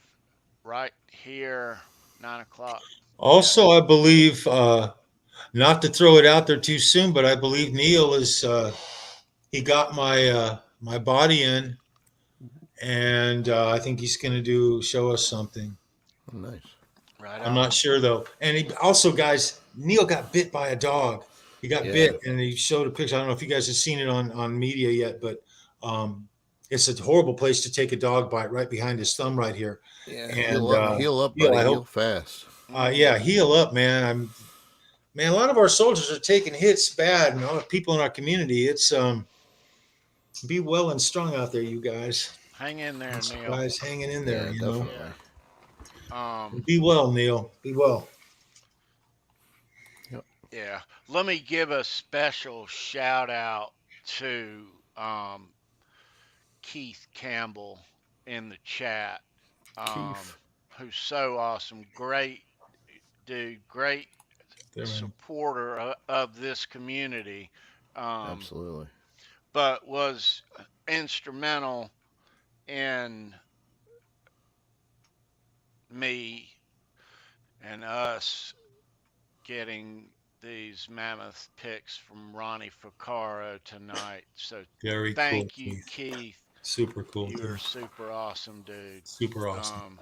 right here, 9 o'clock. Also, I believe, not to throw it out there too soon, but I believe Neil is, he got my body in, and I think he's going to show us something. Oh, nice. Right. I'm not sure though. And he also, guys, Neil got bit by a dog. He got bit, and he showed a picture. I don't know if you guys have seen it on media yet, but it's a horrible place to take a dog bite, right behind his thumb right here. Yeah, and heal up, buddy. Heal fast. Yeah, heal up, man. Man, a lot of our soldiers are taking hits bad, and all the people in our community. It's be well and strong out there, you guys. Hang in there, Neil. Guys, hanging in there, you definitely. know. Be well, Neil. Be well. Yep. Yeah. Let me give a special shout out to Keith Campbell in the chat. Who's so awesome. Great dude. Great supporter of this community. Absolutely. But was instrumental in me and us getting these Mammoth picks from Ronnie Ficcaro tonight. So thank you, Keith. Super cool. You're super awesome, dude. Super awesome.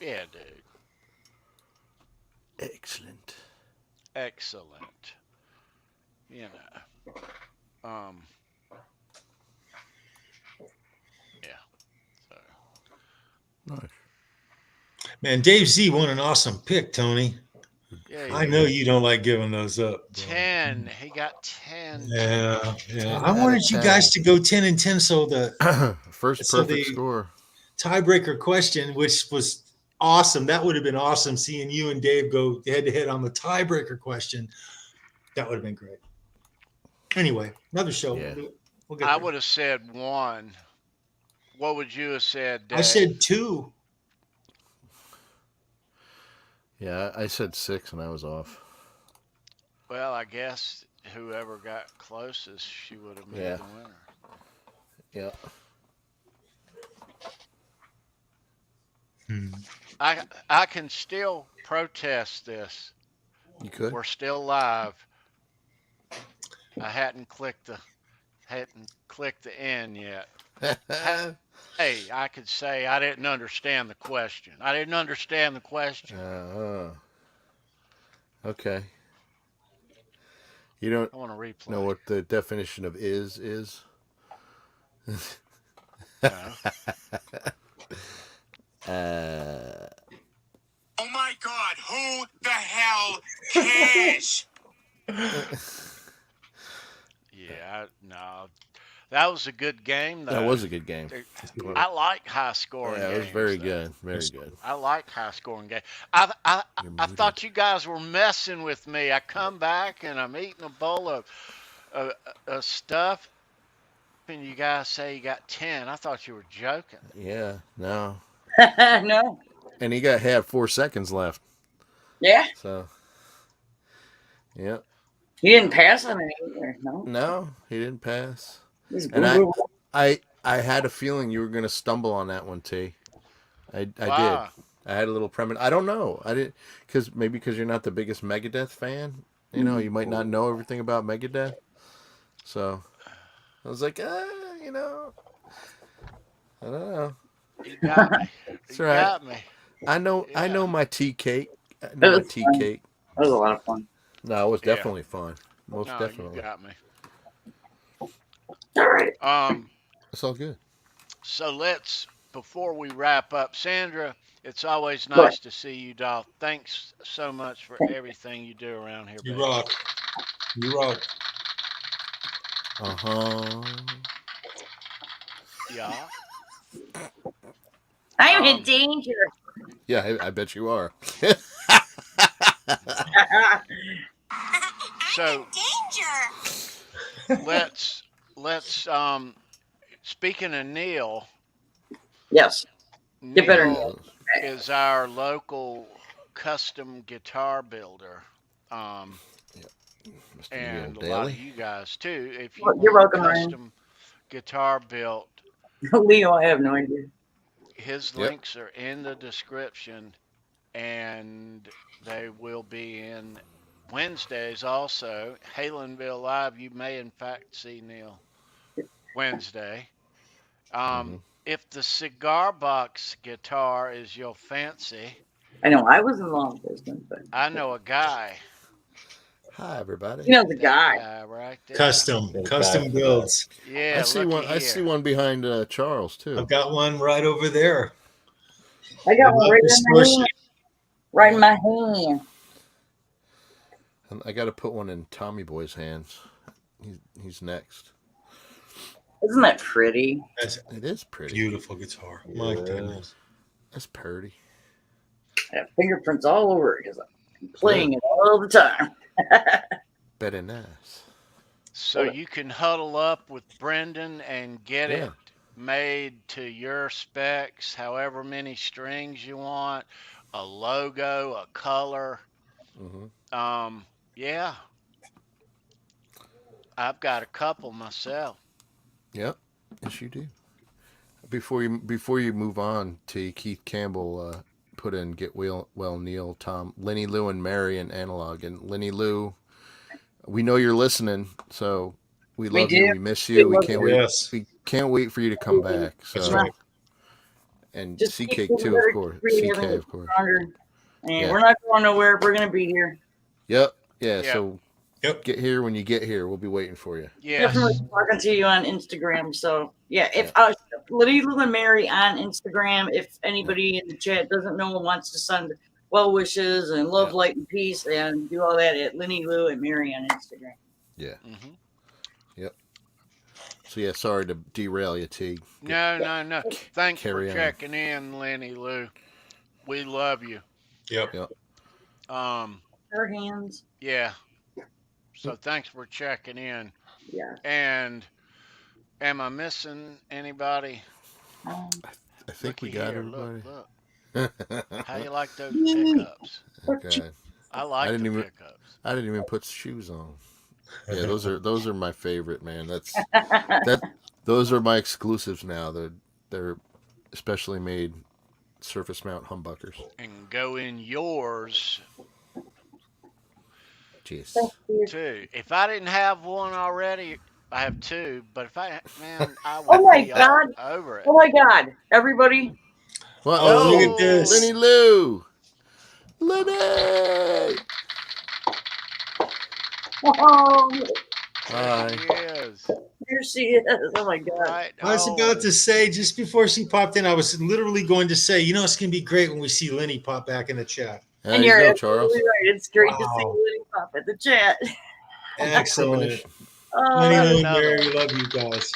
Yeah, dude. Excellent. You know. Yeah. So. Nice. Man, Dave Z won an awesome pick, Tony. Yeah, I know you don't like giving those up. 10. He got 10. Yeah. I wanted you guys to go 10 and 10, so the first perfect score. Tiebreaker question, which was awesome. That would have been awesome, seeing you and Dave go head to head on the tiebreaker question. That would have been great. Anyway, another show. Yeah. We'll get there. I would have said 1. What would you have said, Dave? I said 2. Yeah, I said 6 and I was off. Well, I guess whoever got closest, she would have made the winner. Yeah. I can still protest this. You could. We're still live. I hadn't clicked the end yet. Hey, I could say I didn't understand the question. Okay. You don't I want to replay. Know what the definition of is? No. Oh my God, who the hell cares? Yeah, no. That was a good game, though. That was a good game. I like high-scoring games. Yeah, it was very good. Very good. I like high-scoring games. I thought you guys were messing with me. I come back, and I'm eating a bowl of stuff, and you guys say you got 10. I thought you were joking. Yeah, no. No. And he had 4 seconds left. Yeah. So, yeah. He didn't pass on it either, no? No, he didn't pass. And I had a feeling you were going to stumble on that one, T. I did. I had a little premonition. I don't know. I didn't, because you're not the biggest Megadeth fan. You know, you might not know everything about Megadeth. So I was like, you know, I don't know. You got me. That's right. Got me. I know my tea cake. That was a lot of fun. No, it was definitely fun. Most No, definitely. You got me. All right. It's all good. So before we wrap up, Sandra, it's always nice to see you, doll. Thanks so much for everything you do around here. You rock. You rock. Yeah. I'm in danger. Yeah, I bet you are. So let's speaking of Neil. Yes. Get better, Neil is our local custom guitar builder. And a lot of you guys too. If you You're welcome, custom guitar built, Leo, I have no idea. His links are in the description, and they will be in Wednesdays also. Halenville Live, you may in fact see Neil Wednesday. If the cigar box guitar is your fancy, I know I was in law enforcement, but I know a guy Hi, everybody. You know the guy. Right there. Custom builds. Yeah, I see one. I see one behind Charles too. I've got one right over there. I got one right in my hand. Right in my hand. I got to put one in Tommy Boy's hands. He's next. Isn't that pretty? It is pretty. Beautiful guitar. My goodness. That's pretty. I have fingerprints all over it because I'm playing it all the time. Very nice. So you can huddle up with Brendan and get it made to your specs, however many strings you want, a logo, a color. Yeah. I've got a couple myself. Yep. Yes, you do. Before you move on, Keith Campbell put in Get Well Neil, Tom, Lenny Lou, and Mary in analog. And Lenny Lou, we know you're listening, so we love you. We miss you. We can't wait. We can't wait for you to come back. So. That's right. And CK too, of course. CK, of course. And we're not going nowhere. We're going to be here. Yep. Yeah. So get here when you get here. We'll be waiting for you. Yeah. Definitely talking to you on Instagram. So if Lenny Lou and Mary on Instagram, if anybody in the chat doesn't know and wants to send well wishes and love, light, and peace, and do all that at Lenny Lou and Mary on Instagram. Yeah. Yep. So sorry to derail you, T. No. Thanks for checking in, Lenny Lou. We love you. Yep. Her hands. Yeah. So thanks for checking in. Yeah. And am I missing anybody? I think we got everybody. Look. How you like those pickups? Okay. I like the pickups. I didn't even put shoes on. Yeah, those are my favorite, man. Those are my exclusives now. They're specially made surface mount humbuckers. And go in yours. Jeez. Two. If I didn't have one already, I have two. But if I would oh my God. Over it. Oh my God. Everybody. Well, look at this. Lenny Lou. Lenny. Oh. Hi. Here she is. Oh my God. Right. I was about to say, just before she popped in, I was literally going to say, it's going to be great when we see Lenny pop back in the chat. And you're absolutely right. It's great to see Lenny pop at the chat. Excellent. Lenny Lou and Mary, we love you guys.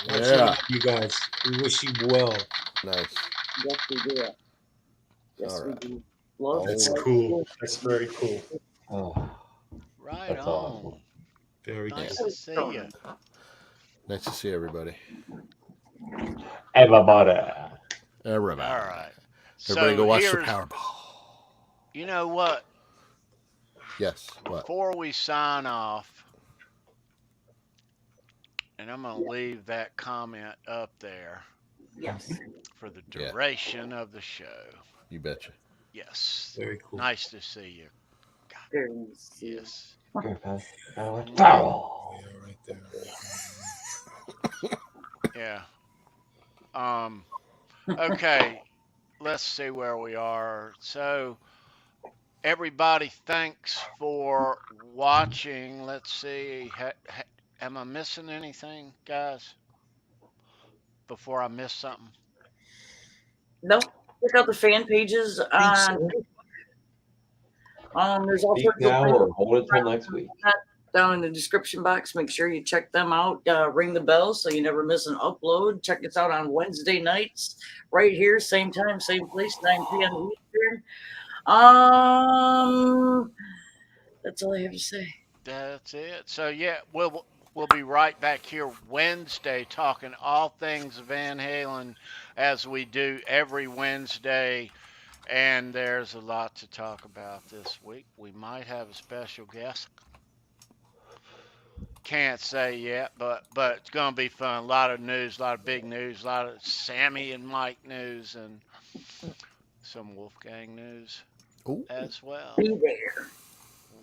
Love you guys. We wish you well. Nice. Yes, we do. Yes, we do. That's cool. That's very cool. Oh, right that's on. awesome. Very Nice cool. to see you. Nice to see everybody. Everybody. All right. Everybody go watch the Powerball. You know what? Yes. What? Before we sign off, and I'm going to leave that comment up there. Yes. For the duration of the show. You betcha. Yes. Very cool. Nice to see you. Very nice to see you. Yes. Powerball. Right there. Yeah. Okay. Let's see where we are. So, everybody, thanks for watching. Let's see. Am I missing anything, guys? Before I miss something? No. Check out the fan pages on. There's all sorts now or hold it till next week. Down in the description box. Make sure you check them out. Ring the bell so you never miss an upload. Check us out on Wednesday nights, right here, same time, same place, 9 p.m. Eastern. That's all I have to say. That's it. So yeah, we'll be right back here Wednesday talking all things Van Halen as we do every Wednesday. And there's a lot to talk about this week. We might have a special guest. Can't say yet, but it's going to be fun. A lot of news, a lot of big news, a lot of Sammy and Mike news, and some Wolfgang news as well. Be there.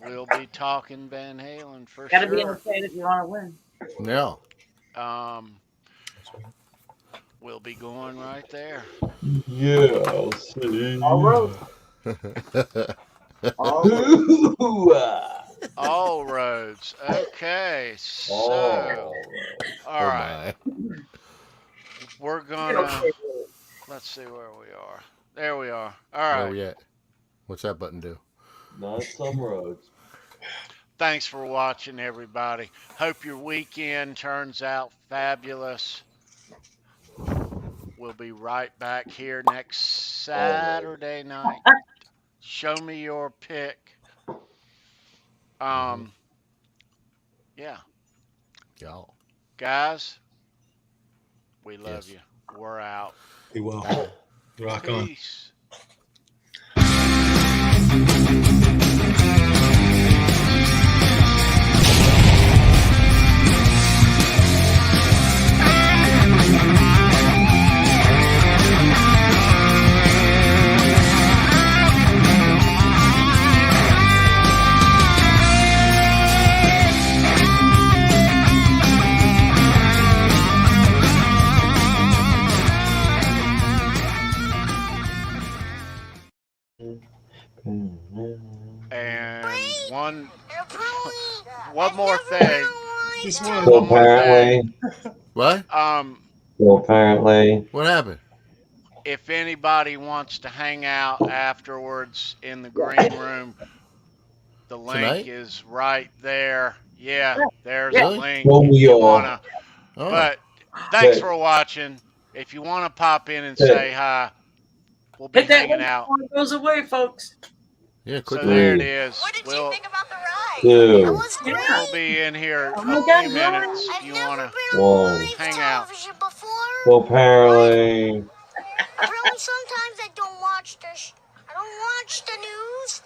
We'll be talking Van Halen for Gotta sure. be in the fan if you want to win. No. We'll be going right there. Yeah, I'll see. All right. All right. All roads. Okay. So, all right. We're gonna. Let's see where we are. There we are. All right. Where we at? What's that button do? Not some roads. Thanks for watching, everybody. Hope your weekend turns out fabulous. We'll be right back here next Saturday night. Show me your pick. Yeah. Y'all. Guys, we love you. We're out. Be well. Rock on. Peace. And one more thing. So apparently, what? So apparently, what happened? If anybody wants to hang out afterwards in the green room, the link Tonight? is right there. Yeah, there's Yeah. a link. Oh, If you yeah. wanna. Oh. But thanks for watching. If you want to pop in and say hi, we'll be Hit that hanging link out. before it goes away, folks. Yeah, So quick. there it is. What did you think about the ride? Two. It was great. We'll be in here Oh a my few God, minutes I've if you never want to been on live hang out. television before. So apparently. Apparently, sometimes I don't watch the news.